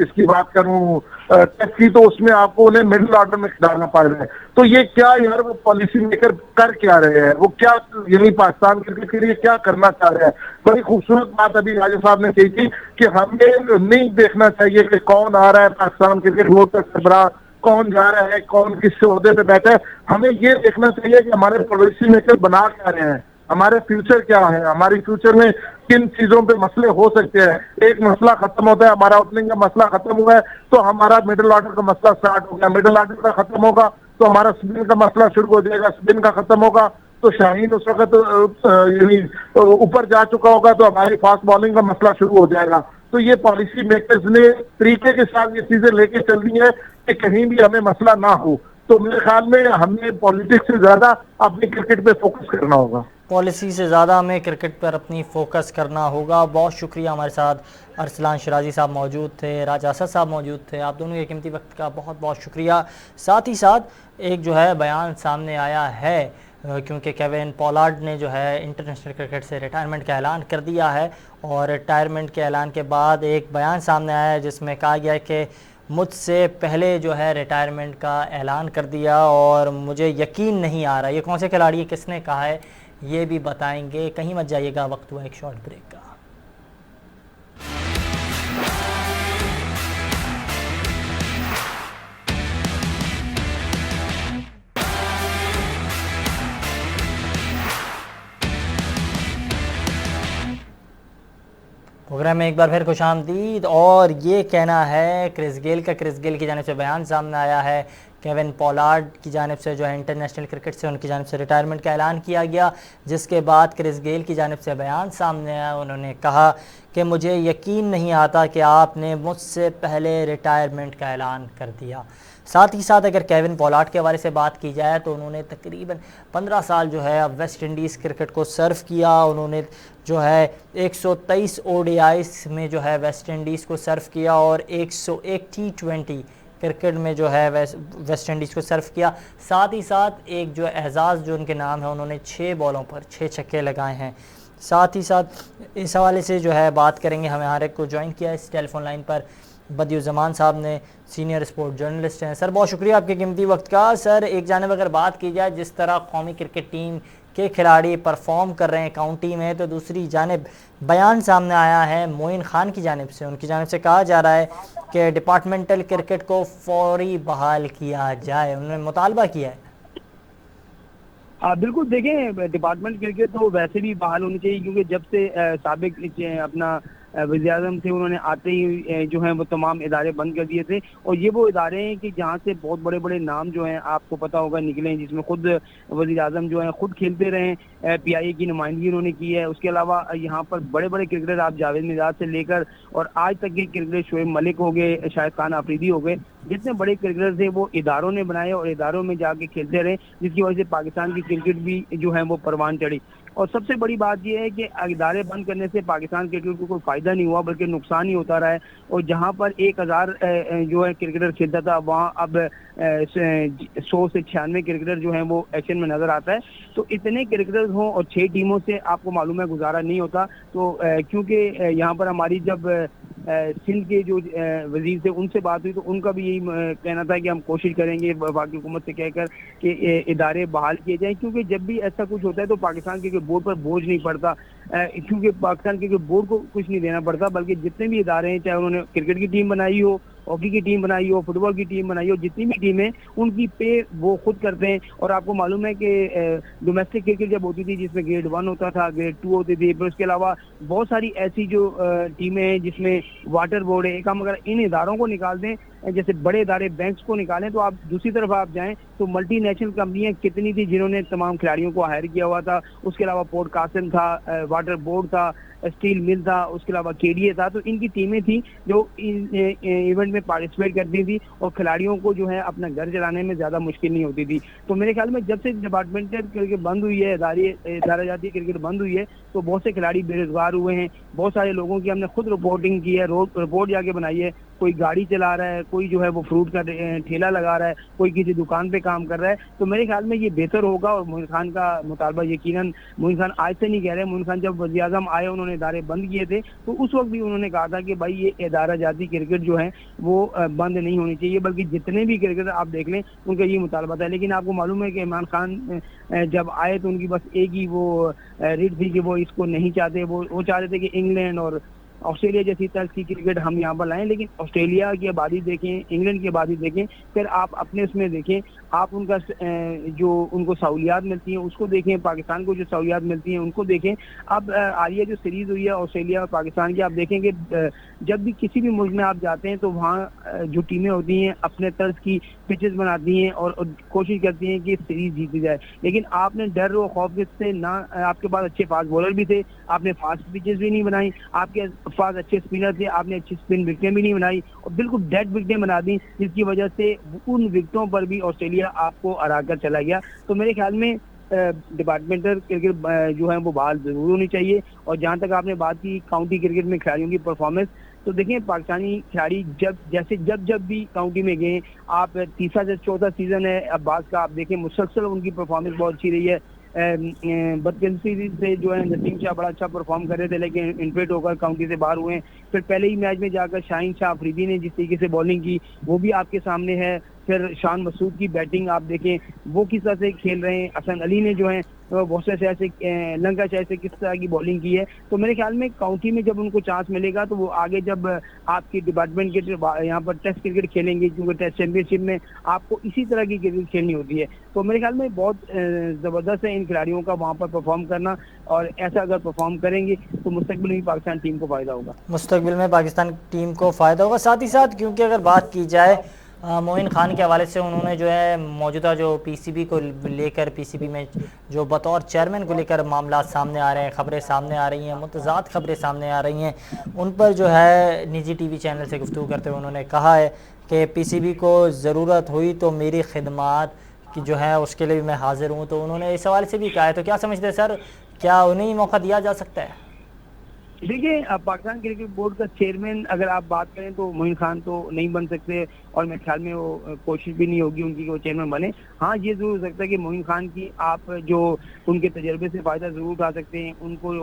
Speaker 3: इसकी बात करूं टेस्ट की, तो उसमें आपको उन्हें मिडिल ऑर्डर में डालना पड़ रहा है। तो ये क्या यार, वो पॉलिसी मेकर कर क्या रहे हैं, वो क्या यानी पाकिस्तान क्रिकेट के लिए क्या करना चाह रहे हैं। बड़ी खूबसूरत बात अभी राजा साहब ने कही थी कि हमें नहीं देखना चाहिए कि कौन आ रहा है पाकिस्तान क्रिकेट बोर्ड का सरबराह, कौन जा रहा है, कौन किस ओहदे पे बैठा है। हमें ये देखना चाहिए कि हमारे पॉलिसी मेकर बना क्या रहे हैं, हमारे फ्यूचर क्या है, हमारी फ्यूचर में किन चीजों पे मसले हो सकते हैं। एक मसला खत्म होता है, हमारा ओपनिंग का मसला खत्म हुआ है तो हमारा मिडिल ऑर्डर का मसला स्टार्ट हो गया, मिडिल ऑर्डर का खत्म होगा तो हमारा स्पिन का मसला शुरू हो जाएगा, स्पिन का खत्म होगा तो शाहीन उस वक्त यानी ऊपर जा चुका होगा तो हमारी फास्ट बॉलिंग का मसला शुरू हो जाएगा। तो ये पॉलिसी मेकर्स ने तरीके के साथ ये चीजें लेके चल रही है कि कहीं भी हमें मसला ना हो। तो मेरे ख्याल में हमें पॉलिटिक्स से ज्यादा अपनी क्रिकेट पे फोकस करना होगा,
Speaker 1: पॉलिसी से ज़्यादा हमें क्रिकेट पर अपनी फोकस करना होगा। बहुत शुक्रिया, हमारे साथ अरसलान शिराजी साहब मौजूद थे, राजा असद साहब मौजूद थे। आप दोनों के कीमती वक्त का बहुत बहुत शुक्रिया। साथ ही साथ एक जो है बयान सामने आया है, क्योंकि केविन पोलार्ड ने जो है इंटरनेशनल क्रिकेट से रिटायरमेंट का ऐलान कर दिया है, और रिटायरमेंट के ऐलान के बाद एक बयान सामने आया है जिसमें कहा गया है कि मुझसे पहले जो है रिटायरमेंट का ऐलान कर दिया और मुझे यकीन नहीं आ रहा। ये कौन से खिलाड़ी है, किसने कहा है, ये भी बताएंगे। कहीं मत जाइएगा, वक्त हुआ एक शॉर्ट ब्रेक का। प्रोग्राम में एक बार फिर खुशामदीद। और ये कहना है क्रिस गेल की जानिब से बयान सामने आया है। केविन पोलार्ड की जानिब से जो है इंटरनेशनल क्रिकेट से उनकी जानिब से रिटायरमेंट का ऐलान किया गया, जिसके बाद क्रिस गेल की जानिब से बयान सामने आया। उन्होंने कहा कि मुझे यकीन नहीं आता कि आपने मुझसे पहले रिटायरमेंट का ऐलान कर दिया। साथ ही साथ अगर केविन पोलार्ड के बारे से बात की जाए तो उन्होंने तकरीबन 15 साल जो है अब वेस्ट इंडीज़ क्रिकेट को सर्व किया। उन्होंने जो है 123 ODIs में जो है वेस्ट इंडीज़ को सर्व किया और 101 T20 क्रिकेट में जो है वेस्ट इंडीज़ को सर्व किया। साथ ही साथ एक जो एजाज़ जो उनके नाम है, उन्होंने 6 बॉलों पर 6 छक्के लगाए हैं। साथ ही साथ इस हवाले से जो है बात करेंगे, हमारे को ज्वाइन किया इस टेलीफोन लाइन पर बदियुज़्ज़मान साहब ने, सीनियर स्पोर्ट जर्नलिस्ट हैं। सर बहुत शुक्रिया आपके कीमती वक्त का। सर एक जानिब अगर बात की जाए जिस तरह कौमी क्रिकेट टीम के खिलाड़ी परफॉर्म कर रहे हैं काउंटी में, तो दूसरी जानिब बयान सामने आया है मोइन खान की जानिब से। उनकी जानिब से कहा जा रहा है कि डिपार्टमेंटल क्रिकेट को फौरी बहाल किया जाए। उन्होंने मुतालबा किया है।
Speaker 4: बिल्कुल, देखें डिपार्टमेंट क्रिकेट तो वैसे भी बहाल होनी चाहिए, क्योंकि जब से साबिक अपना वज़ीर आज़म थे, उन्होंने आते ही जो है वो तमाम इदारे बंद कर दिए थे। और ये वो इदारे हैं कि जहाँ से बहुत बड़े बड़े नाम जो हैं आपको पता होगा निकले हैं, जिसमें खुद वज़ीर आज़म जो हैं खुद खेलते रहे, PIA की नुमाइंदगी उन्होंने की है। उसके अलावा यहाँ पर बड़े बड़े क्रिकेटर आप जावेद मिजाज से लेकर और आज तक के क्रिकेटर शोएब मलिक हो गए, शाहिद खान आफरीदी हो गए, जितने बड़े क्रिकेटर थे वो इदारों ने बनाए और इदारों में जाके खेलते रहे, जिसकी वजह से पाकिस्तान की क्रिकेट भी जो है वो परवान चढ़ी। और सबसे बड़ी बात यह है कि इदारे बंद करने से पाकिस्तान क्रिकेट को कोई फायदा नहीं हुआ, बल्कि नुकसान ही होता रहा है। और जहां पर 1000 जो है क्रिकेटर खेलता था, वहां अब 100 से 96 क्रिकेटर जो है वो एक्शन में नजर आता है। तो इतने क्रिकेटर हों और 6 टीमों से आपको मालूम है गुजारा नहीं होता। तो क्योंकि यहाँ पर हमारी जब सिंध के जो वजीर थे उनसे बात हुई, तो उनका भी यही कहना था कि हम कोशिश करेंगे बाकी हुकूमत से कहकर कि इदारे बहाल किए जाएं, क्योंकि जब भी ऐसा कुछ होता है तो पाकिस्तान क्रिकेट बोर्ड पर बोझ नहीं पड़ता, क्योंकि पाकिस्तान क्रिकेट बोर्ड को कुछ नहीं देना पड़ता, बल्कि जितने भी इदारे हैं, चाहे उन्होंने क्रिकेट की टीम बनाई हो, हॉकी की टीम बनाई हो, फुटबॉल की टीम बनाई हो, जितनी भी टीमें उनकी पे वो खुद करते हैं। और आपको मालूम है कि डोमेस्टिक क्रिकेट जब होती थी जिसमें ग्रेड 1 होता था, ग्रेड 2 होती थी, फिर उसके अलावा बहुत सारी ऐसी जो टीमें हैं जिसमें वाटर बोर्ड है, एक हम अगर इन इदारों को निकाल दें, जैसे बड़े इदारे बैंक्स को निकालें, तो आप दूसरी तरफ आप जाएं तो मल्टीनेशनल कंपनियां कितनी थी जिन्होंने तमाम खिलाड़ियों को हायर किया हुआ था। उसके अलावा पोर्ट कासिम था, वाटर बोर्ड था, स्टील मिल था, उसके अलावा KDA था। तो इनकी टीमें थी जो इवेंट में पार्टिसिपेट करती थी और खिलाड़ियों को जो है अपना घर चलाने में ज्यादा मुश्किल नहीं होती थी। तो मेरे ख्याल में जब से डिपार्टमेंटल क्रिकेट बंद हुई है, इदारा जाती क्रिकेट बंद हुई है, तो बहुत से खिलाड़ी बेरोजगार हुए हैं। बहुत सारे लोगों की हमने खुद रिपोर्टिंग की है, रिपोर्ट जाके बनाई है। कोई गाड़ी चला रहा है, कोई जो है वो फ्रूट का ठेला लगा रहा है, कोई किसी दुकान पे काम कर रहा है। तो मेरे ख्याल में ये बेहतर होगा। और मोइन खान का मुतालबा यकीनन मोइन खान आज से नहीं कह रहे, मोइन खान जब वज़ीर आज़म आए उन्होंने इदारे बंद किए थे, तो उस वक्त भी उन्होंने कहा था कि भाई ये इदारा जाती क्रिकेट जो है वो बंद नहीं होनी चाहिए, बल्कि जितने भी क्रिकेटर आप देख लें उनका ये मुतालबा था। लेकिन आपको मालूम है कि इमरान खान जब आए तो उनकी बस एक ही वो रीड थी कि वो इसको नहीं चाहते, वो चाह रहे थे कि इंग्लैंड और ऑस्ट्रेलिया जैसी तर्ज की क्रिकेट हम यहाँ पर लाएं। लेकिन ऑस्ट्रेलिया की आबादी देखें, इंग्लैंड की आबादी देखें, फिर आप अपने उसमें देखें, आप उनका जो उनको सहूलियात मिलती हैं उसको देखें, पाकिस्तान को जो सहूलियात मिलती हैं उनको देखें। अब आलिया जो सीरीज हुई है ऑस्ट्रेलिया और पाकिस्तान की, आप देखेंगे जब भी किसी भी मुल्क में आप जाते हैं तो वहाँ जो टीमें होती हैं अपने तर्ज की पिचेस बनाती हैं और कोशिश करती हैं कि सीरीज जीती जाए। लेकिन आपने डर और खौफ से ना, आपके पास अच्छे फास्ट बॉलर भी थे, आपने फास्ट पिचेस भी नहीं बनाई, आपके पास अच्छे स्पिनर थे, आपने अच्छी स्पिन विकेटें भी नहीं बनाई और बिल्कुल डेड विकेटें बना दी, जिसकी वजह से उन विकेटों पर भी ऑस्ट्रेलिया आपको हरा कर चला गया। तो मेरे ख्याल में डिपार्टमेंटल क्रिकेट जो है वो बहाल जरूर होनी चाहिए। और जहां तक आपने बात की काउंटी क्रिकेट में खिलाड़ियों की परफॉर्मेंस, तो देखिए पाकिस्तानी खिलाड़ी जब भी काउंटी में गए, आप तीसरा से चौथा सीजन है अब्बास का, आप देखें मुसलसल उनकी परफॉर्मेंस बहुत अच्छी रही है। बदकिस्मती से जो है नसीम शाह बड़ा अच्छा परफॉर्म कर रहे थे, लेकिन इनफिट होकर काउंटी से बाहर हुए। फिर पहले ही मैच में जाकर शाहीन शाह अफरीदी ने जिस तरीके से बॉलिंग की वो भी आपके सामने है। फिर शान मसूद की बैटिंग आप देखें वो किस तरह से खेल रहे हैं। हसन अली ने जो है बहुत से ऐसे लंका शाह से किस तरह की बॉलिंग की है। तो मेरे ख्याल में काउंटी में जब उनको चांस मिलेगा तो वो आगे जब आपकी डिपार्टमेंट के यहाँ पर टेस्ट क्रिकेट खेलेंगे, क्योंकि टेस्ट चैंपियनशिप में आपको इसी तरह की क्रिकेट खेलनी होती है। तो मेरे ख्याल में बहुत ज़बरदस्त है इन खिलाड़ियों का वहाँ पर परफॉर्म करना, और ऐसा अगर परफॉर्म करेंगे तो मुस्तकबिल में पाकिस्तान टीम को फ़ायदा होगा।
Speaker 1: मुस्तकबिल में पाकिस्तान टीम को फ़ायदा होगा। साथ ही साथ क्योंकि अगर बात की जाए मोइन खान के हवाले से, उन्होंने जो है मौजूदा जो PCB को लेकर, PCB में जो बतौर चेयरमैन को लेकर मामला सामने आ रहे हैं, खबरें सामने आ रही हैं, मुतज़ाद खबरें सामने आ रही हैं, उन पर जो है निजी TV चैनल से गुफ्तगू करते हुए उन्होंने कहा है कि PCB को ज़रूरत हुई तो मेरी खिदमात की जो है उसके लिए भी मैं हाजिर हूँ। तो उन्होंने इस हवाले से भी कहा है। तो क्या समझते हैं सर, क्या उन्हें मौका दिया जा सकता है?
Speaker 4: देखिए पाकिस्तान क्रिकेट बोर्ड का चेयरमैन अगर आप बात करें तो मोइन खान तो नहीं बन सकते, और मेरे ख्याल में वो कोशिश भी नहीं होगी उनकी कि वो चेयरमैन बने। हाँ, ये जरूर हो सकता है कि मोइन खान की आप जो उनके तजर्बे से फ़ायदा ज़रूर उठा सकते हैं, उनको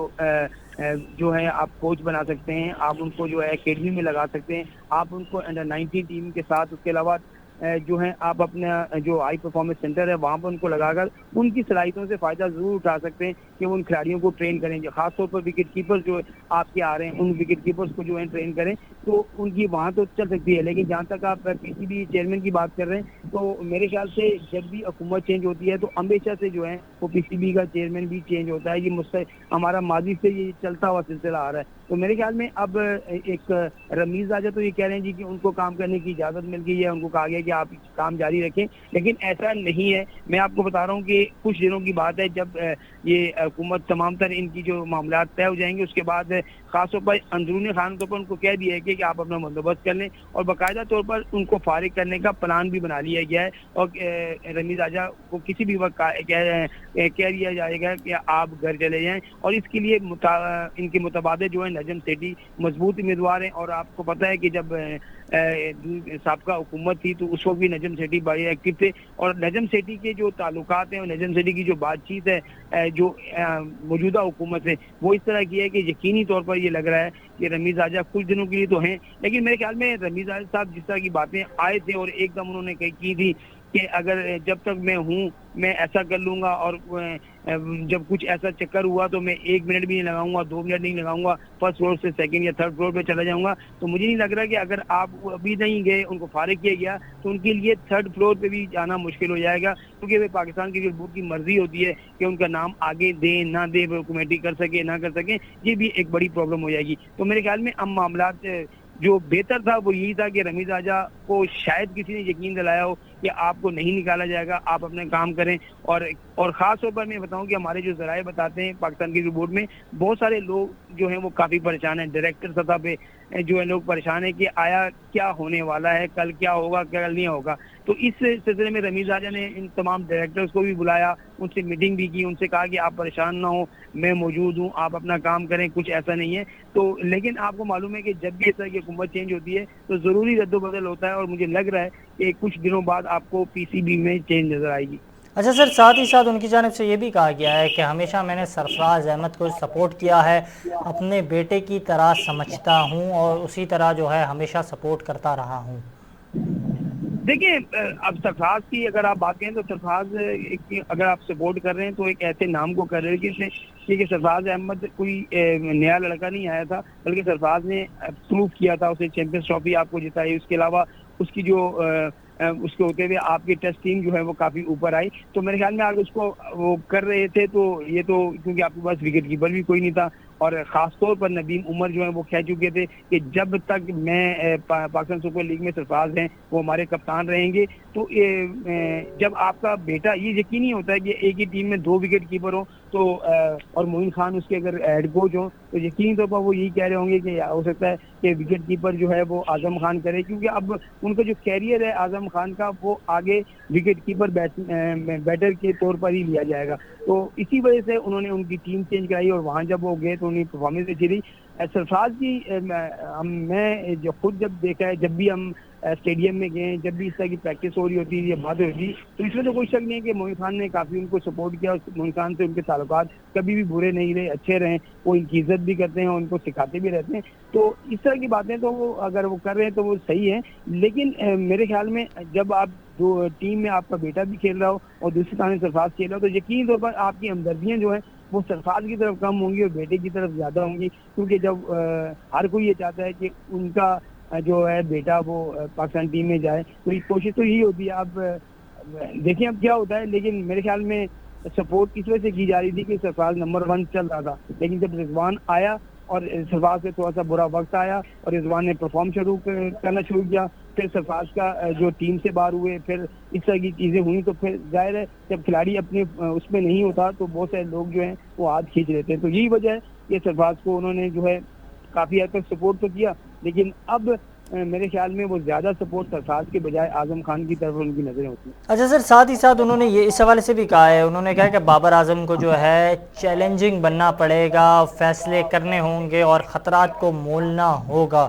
Speaker 4: जो है आप कोच बना सकते हैं, आप उनको जो है अकेडमी में लगा सकते हैं, आप उनको अंडर-19 टीम के साथ, उसके अलावा जो है आप अपना जो हाई परफॉर्मेंस सेंटर है वहाँ पर उनको लगाकर उनकी सलाहियतों से फ़ायदा ज़रूर उठा सकते हैं कि वो उन खिलाड़ियों को ट्रेन करें, जो खासतौर पर विकेट कीपर जो आपके आ रहे हैं उन विकेट कीपर्स को जो है ट्रेन करें, तो उनकी वहाँ तो चल सकती है। लेकिन जहाँ तक आप पीसीबी चेयरमैन की बात कर रहे हैं, तो मेरे ख्याल से जब भी हुकूमत चेंज होती है तो हमेशा से जो है वो पीसीबी का चेयरमैन भी चेंज होता है। ये मुझसे हमारा माजी से ये चलता हुआ सिलसिला आ रहा है। तो मेरे ख्याल में अब एक रमीज राजा तो ये कह रहे हैं जी कि उनको काम करने की इजाज़त मिल गई है, उनको कहा गया कि आप काम जारी रखें, लेकिन ऐसा नहीं है। मैं आपको बता रहा हूँ कि कुछ दिनों की बात है जब ये हुकूमत तमाम तर इनकी जो मामला तय हो जाएंगे, उसके बाद खासतौर पर अंदरूनी खानों पर उनको कह दिया है कि आप अपना बंदोबस्त कर लें, और बाकायदा तौर पर उनको फारिग करने का प्लान भी बना लिया गया है। और रमीज राजा को किसी भी वक्त कह दिया जाएगा कि आप घर चले जाएं, और इसके लिए इनके मुतबादे जो है नजम सेठी मजबूत उम्मीदवार हैं। और आपको पता है कि जब साबका हुकूमत थी तो उस वक्त भी नजम सेठी बड़े एक्टिव थे, और नजम सेठी के जो ताल्लुकात हैं और नजम सेठी की जो बातचीत है जो मौजूदा हुकूमत है वो इस तरह की है कि यकीनी तौर पर ये लग रहा है कि रमीज राजा कुछ दिनों के लिए तो हैं, लेकिन मेरे ख्याल में रमीज राजा साहब जिस तरह की बातें आए थे और एकदम उन्होंने की थी कि अगर जब तक मैं हूँ मैं ऐसा कर लूँगा, और जब कुछ ऐसा चक्कर हुआ तो मैं 1 मिनट भी नहीं लगाऊंगा, 2 मिनट नहीं लगाऊंगा, फर्स्ट फ्लोर से सेकंड या थर्ड फ्लोर पे चला जाऊंगा। तो मुझे नहीं लग रहा कि अगर आप अभी नहीं गए, उनको फारिग किया गया, तो उनके लिए थर्ड फ्लोर पे भी जाना मुश्किल हो जाएगा, क्योंकि वे पाकिस्तान क्रिकेट बोर्ड की मर्जी होती है कि उनका नाम आगे दें ना दे, वो कमेटी कर सके ना कर सके, ये भी एक बड़ी प्रॉब्लम हो जाएगी। तो मेरे ख्याल में अब मामला जो बेहतर था वो यही था कि रमीज राजा को शायद किसी ने यकीन दिलाया हो कि आपको नहीं निकाला जाएगा, आप अपने काम करें। और ख़ास तौर पर मैं बताऊं कि हमारे जो ज़राए बताते हैं पाकिस्तान क्रिकेट बोर्ड में बहुत सारे लोग जो हैं वो काफ़ी परेशान हैं, डायरेक्टर सतह पे जो है लोग परेशान हैं कि आया क्या होने वाला है, कल क्या होगा कल नहीं होगा। तो इस सिलसिले में रमीज राजा ने इन तमाम डायरेक्टर्स को भी बुलाया, उनसे मीटिंग भी की, उनसे कहा कि आप परेशान ना हो, मैं मौजूद हूँ, आप अपना काम करें, कुछ ऐसा नहीं है। तो लेकिन आपको मालूम है कि जब भी इस तरह की हुकूमत चेंज होती है तो ज़रूरी रद्दोबदल होता है, और मुझे लग रहा है कि कुछ दिनों बाद आपको पीसीबी में चेंज नज़र आएगी।
Speaker 1: अच्छा सर, साथ ही साथ उनकी जानिब से ये भी कहा गया है कि हमेशा मैंने सरफराज अहमद को सपोर्ट किया है, अपने बेटे की तरह समझता हूँ और उसी तरह जो है हमेशा सपोर्ट करता रहा हूँ।
Speaker 4: देखिए, अब सरफराज की अगर आप बात करें तो सरफराज अगर आप सपोर्ट कर रहे हैं तो एक ऐसे नाम को कर रहे हैं कि सरफराज अहमद कोई नया लड़का नहीं आया था, बल्कि सरफराज ने प्रूव किया था, उसने चैंपियंस ट्रॉफी आपको जिताई, उसके अलावा उसकी जो उसके होते हुए आपकी टेस्ट टीम जो है वो काफ़ी ऊपर आई। तो मेरे ख्याल में अगर उसको वो कर रहे थे तो ये तो क्योंकि आपके पास विकेट कीपर भी कोई नहीं था, और ख़ास तौर पर नदीम उमर जो है वो कह चुके थे कि जब तक मैं पाकिस्तान सुपर लीग में सरफराज हैं वो हमारे कप्तान रहेंगे। तो जब आपका बेटा, ये यकीनी होता है कि एक ही टीम में 2 विकेट कीपर हो तो और मोइन खान उसके अगर हेड कोच हो तो यकीनी तौर पर वो यही कह रहे होंगे कि हो सकता है कि विकेट कीपर जो है वो आजम खान करे, क्योंकि अब उनका जो कैरियर है आजम खान का वो आगे विकेट कीपर बैटर के तौर पर ही लिया जाएगा। तो इसी वजह से उन्होंने उनकी टीम चेंज कराई, और वहाँ जब वो गए तो उनकी परफॉर्मेंस अच्छी रही। सरफराज की मैं जो खुद जब देखा है, जब भी हम स्टेडियम में गए, जब भी इस तरह की प्रैक्टिस हो रही होती है, ये बात होती है, तो इसमें तो कोई शक नहीं है कि मोइन खान ने काफ़ी उनको सपोर्ट किया, मोइन खान से उनके ताल्लुकात कभी भी बुरे नहीं रहे, अच्छे रहे, वो इनकी इज्जत भी करते हैं और उनको सिखाते भी रहते हैं। तो इस तरह की बातें तो वो अगर वो कर रहे हैं तो वो सही है, लेकिन मेरे ख्याल में जब आप दो टीम में आपका बेटा भी खेल रहा हो और दूसरी तरफ सरफराज खेल रहा हो तो यकीनी तौर पर आपकी हमदर्दियाँ जो है वो सरफराज की तरफ कम होंगी और बेटे की तरफ ज़्यादा होंगी, क्योंकि जब हर कोई ये चाहता है कि उनका जो है बेटा वो पाकिस्तान टीम में जाए, तो ये कोशिश तो यही होती है। अब देखिए अब क्या होता है, लेकिन मेरे ख्याल में सपोर्ट इस वजह से की जा रही थी कि सरफराज नंबर 1 चल रहा था, लेकिन जब रिजवान आया और सरफराज से थोड़ा सा बुरा वक्त आया और रिजवान ने परफॉर्म करना शुरू किया, फिर सरफराज का जो टीम से बाहर हुए, फिर इस तरह की चीज़ें हुई, तो फिर जाहिर है जब खिलाड़ी अपने उसमें नहीं होता तो बहुत सारे लोग जो हैं वो हाथ खींच लेते हैं। तो यही वजह है कि सरफराज को उन्होंने जो है काफ़ी हद तक सपोर्ट तो किया, लेकिन अब मेरे ख्याल में वो ज़्यादा सपोर्ट सरफराज के बजाय आजम खान की तरफ उनकी नज़रें होती हैं।
Speaker 1: अच्छा सर, साथ ही साथ उन्होंने ये इस हवाले से भी कहा है, उन्होंने कहा कि बाबर आजम को जो है चैलेंजिंग बनना पड़ेगा, फैसले करने होंगे और ख़तरात को मोलना होगा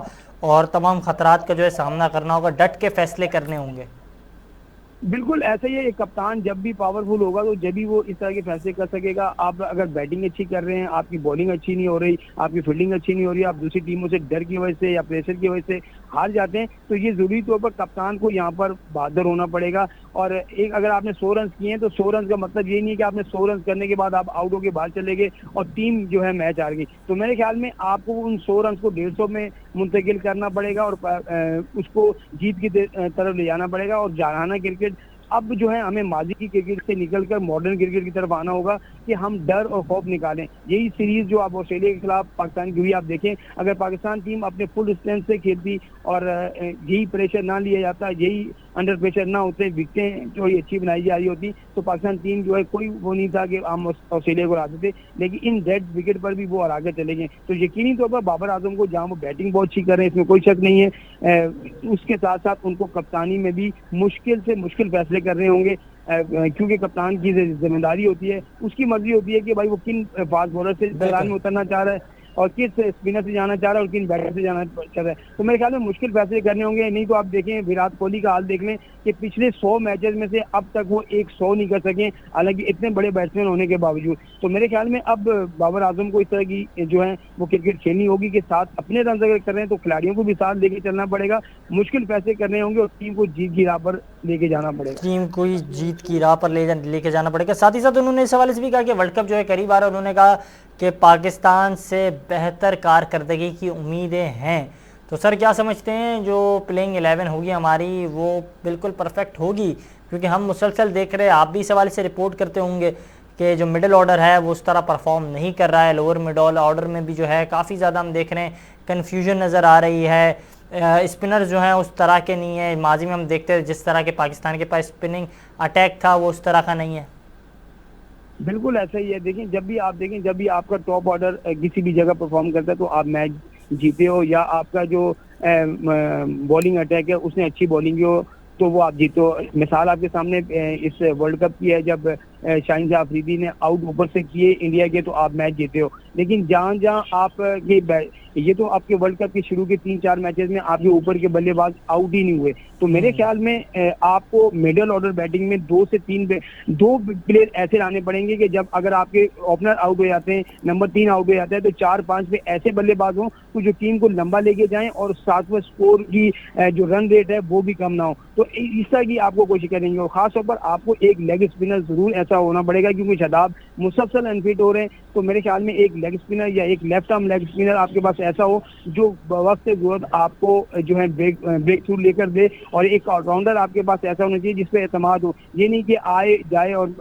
Speaker 1: और तमाम ख़तरात का जो है सामना करना होगा, डट के फैसले करने होंगे।
Speaker 4: बिल्कुल ऐसा ही है, एक कप्तान जब भी पावरफुल होगा तो जब भी वो इस तरह के फैसले कर सकेगा। आप अगर बैटिंग अच्छी कर रहे हैं, आपकी बॉलिंग अच्छी नहीं हो रही, आपकी फील्डिंग अच्छी नहीं हो रही, आप दूसरी टीमों से डर की वजह से या प्रेशर की वजह से हार जाते हैं, तो ये जरूरी तौर पर कप्तान को यहाँ पर बहादुर होना पड़ेगा। और एक अगर आपने 100 रन किए हैं तो 100 रन का मतलब ये नहीं है कि आपने 100 रन करने के बाद आप आउट होकर बाहर चले गए और टीम जो है मैच हार गई। तो मेरे ख्याल में आपको उन 100 रन को 150 में मुंतकिल करना पड़ेगा और उसको जीत की तरफ ले जाना पड़ेगा। और जारहाना क्रिकेट अब जो है हमें माजी की क्रिकेट से निकलकर मॉडर्न क्रिकेट की तरफ आना होगा कि हम डर और खौफ निकालें। यही सीरीज जो आप ऑस्ट्रेलिया के खिलाफ पाकिस्तान की हुई, आप देखें अगर पाकिस्तान टीम अपने फुल स्ट्रेंथ से खेलती और यही प्रेशर ना लिया जाता, यही अंडर प्रेशर ना होते, विकेटें जो अच्छी बनाई जा रही होती, तो पाकिस्तान टीम जो है कोई वो नहीं था कि हम ऑस्ट्रेलिया को हराते थे, लेकिन इन डेड विकेट पर भी वो हरा के चले गए। तो यकीनी तौर पर बाबर आजम को जहाँ वो बैटिंग बहुत अच्छी कर रहे हैं, इसमें कोई शक नहीं है, उसके साथ साथ उनको कप्तानी में भी मुश्किल से मुश्किल फैसले कर रहे होंगे, क्योंकि कप्तान की जिम्मेदारी होती है, उसकी मर्जी होती है कि भाई वो किन फास्ट बॉलर से मैदान में उतरना चाह रहा है और किस स्पिनर से जाना चाह रहा है और किन बैटर से जाना चाह रहा है। तो मेरे ख्याल में मुश्किल फैसले करने होंगे। नहीं तो आप देखें विराट कोहली का हाल देख लें कि पिछले 100 मैचेस में से अब तक वो 100 नहीं कर सके, हालांकि इतने बड़े बैट्समैन होने के बावजूद। तो मेरे ख्याल में अब बाबर आजम को इस तरह की जो है वो क्रिकेट खेलनी होगी कि साथ अपने रन अगर कर रहे हैं तो खिलाड़ियों को भी साथ लेके चलना पड़ेगा, मुश्किल फैसले करने होंगे और टीम को जीत की राह पर लेके जाना पड़ेगा।
Speaker 1: टीम को जीत की राह पर लेके जाना पड़ेगा। साथ ही साथ उन्होंने इस हवाले से भी कहा कि वर्ल्ड कप जो है करीब आ रहा है, उन्होंने कहा कि पाकिस्तान से बेहतर कारकर्दगी की उम्मीदें हैं। तो सर क्या समझते हैं जो प्लेइंग 11 होगी हमारी वो बिल्कुल परफेक्ट होगी? क्योंकि हम मुसलसल देख रहे हैं, आप भी इस हवाले से रिपोर्ट करते होंगे कि जो मिडिल ऑर्डर है वो उस तरह परफॉर्म नहीं कर रहा है, लोअर मिडिल ऑर्डर में भी जो है काफ़ी ज़्यादा हम देख रहे हैं कन्फ्यूजन नज़र आ रही है, स्पिनर जो हैं उस तरह के नहीं है। माजी में हम देखते हैं जिस तरह के पाकिस्तान के पास स्पिनिंग अटैक था वो उस तरह का नहीं है।
Speaker 4: बिल्कुल ऐसा ही है। देखें जब भी आपका टॉप ऑर्डर किसी भी जगह परफॉर्म करता है तो आप मैच जीते हो, या आपका जो बॉलिंग अटैक है उसने अच्छी बॉलिंग की हो तो वो आप जीते हो। मिसाल आपके सामने इस वर्ल्ड कप की है, जब शाहीन शाह अफरीदी ने आउट ऊपर से किए इंडिया के तो आप मैच जीते हो। लेकिन जहाँ आप ये तो आपके वर्ल्ड कप के शुरू के 3-4 मैचेस में आपके ऊपर के बल्लेबाज आउट ही नहीं हुए। तो मेरे ख्याल में आपको मिडिल ऑर्डर बैटिंग में 2 से 3 प्लेयर ऐसे लाने पड़ेंगे कि जब अगर आपके ओपनर आउट हो जाते हैं, नंबर 3 आउट हो जाता है, तो 4-5 पे ऐसे बल्लेबाज हों तो जो टीम को लंबा लेके जाएं और साथ में स्कोर की जो रन रेट है वो भी कम ना हो। तो इस तरह की आपको कोशिश करेंगे और खासतौर पर आपको एक लेग स्पिनर जरूर ऐसा होना पड़ेगा, क्योंकि शादाब मुसलसल अनफिट हो रहे हैं। तो मेरे ख्याल में एक लेग स्पिनर या एक लेफ्ट आर्म लेग स्पिनर आपके पास ऐसा हो जो वक्त से जरूरत आपको जो है ब्रेक थ्रू लेकर दे, और एक ऑलराउंडर आपके पास ऐसा होना चाहिए जिसपे एतमाद हो। ये नहीं कि आए जाए और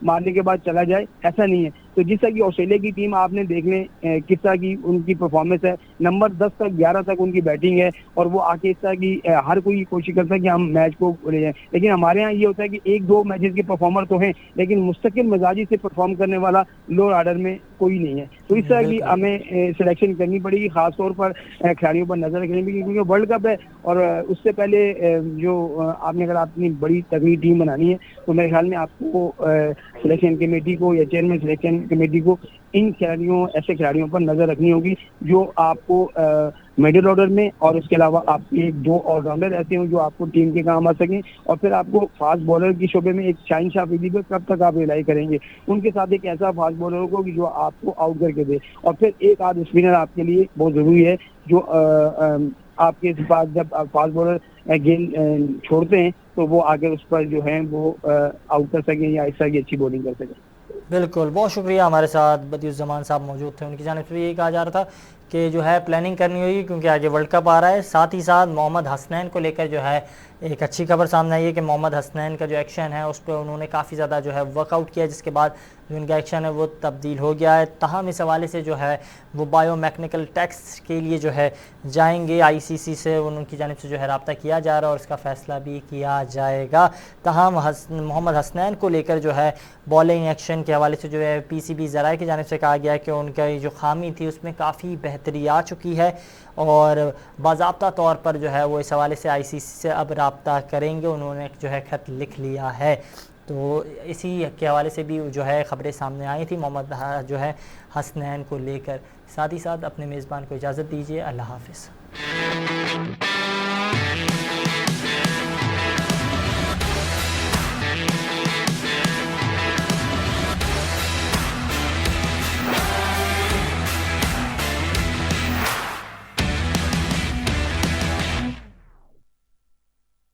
Speaker 4: मारने के बाद चला जाए, ऐसा नहीं है। तो जिस तरह की ऑस्ट्रेलिया की टीम आपने देख लें किस तरह की उनकी परफॉर्मेंस है, नंबर 10 तक 11 तक उनकी बैटिंग है और वो आके इस तरह की हर कोई कोशिश करता है कि हम मैच को ले जाएं। लेकिन हमारे यहाँ ये होता है कि 1-2 मैचेस के परफॉर्मर तो हैं, लेकिन मुस्तकिल मिजाजी से परफॉर्म करने वाला लोअर ऑर्डर में कोई नहीं है। तो इस तरह की हमें सिलेक्शन करनी पड़ेगी, खासतौर पर खिलाड़ियों पर नजर रखनी पड़ेगी, क्योंकि वर्ल्ड कप है और उससे पहले जो आपने अगर अपनी बड़ी तगड़ी टीम बनानी है तो मेरे ख्याल में आपको सिलेक्शन कमेटी को या चेयरमैन सिलेक्शन कमेटी को इन ऐसे खिलाड़ियों पर नजर रखनी होगी जो आपको मिडिल ऑर्डर में और उसके अलावा आपके 2 ऑलराउंडर ऐसे हों जो आपको टीम के काम आ सकें। और फिर आपको फास्ट बॉलर की शोबे में एक शाहीन शाह अफरीदी पर कब तक आप रिलाई करेंगे, उनके साथ एक ऐसा फास्ट बॉलर को जो आपको आउट करके दे, और फिर एक आध स्पिनर आपके लिए बहुत जरूरी है जो आपके पास जब फास्ट बॉलर गेंद छोड़ते हैं तो वो आगे उस पर जो है वो आउट कर सकें या इस तरह की अच्छी बॉलिंग कर सकें।
Speaker 1: बिल्कुल, बहुत शुक्रिया। हमारे साथ बदियुज़्ज़मान साहब मौजूद थे, उनकी जानिब से यही कहा जा रहा था कि जो है प्लानिंग करनी होगी क्योंकि आगे वर्ल्ड कप आ रहा है। साथ ही साथ मोहम्मद हसनैन को लेकर जो है एक अच्छी खबर सामने आई है कि मोहम्मद हसनैन का जो एक्शन है उस पर उन्होंने काफ़ी ज़्यादा जो है वर्कआउट किया, जिसके बाद जो उनका एक्शन है वो तब्दील हो गया है। तहम इस हवाले से जो है वो बायोमेकेनिकल टेस्ट के लिए जो है जाएंगे, ICC से उनकी जानिब से जो है रब्ता किया जा रहा है और इसका फ़ैसला भी किया जाएगा। तहम मोहम्मद हसनैन को लेकर जो है बॉलिंग एक्शन के हवाले से जो है PCB ज़राए की जानिब से कहा गया है कि उनका जो खामी थी उसमें काफ़ी बेहतरी आ चुकी है और बाज़ाब्ता तौर पर जो है वो इस हवाले से ICC से अब रब्ता करेंगे। उन्होंने जो है ख़त लिख लिया है। तो इसी के हवाले से भी जो है ख़बरें सामने आई थी मोहम्मद जो है हसनैन को लेकर। साथ ही साथ अपने मेज़बान को इजाज़त दीजिए। अल्लाह हाफ़िज़।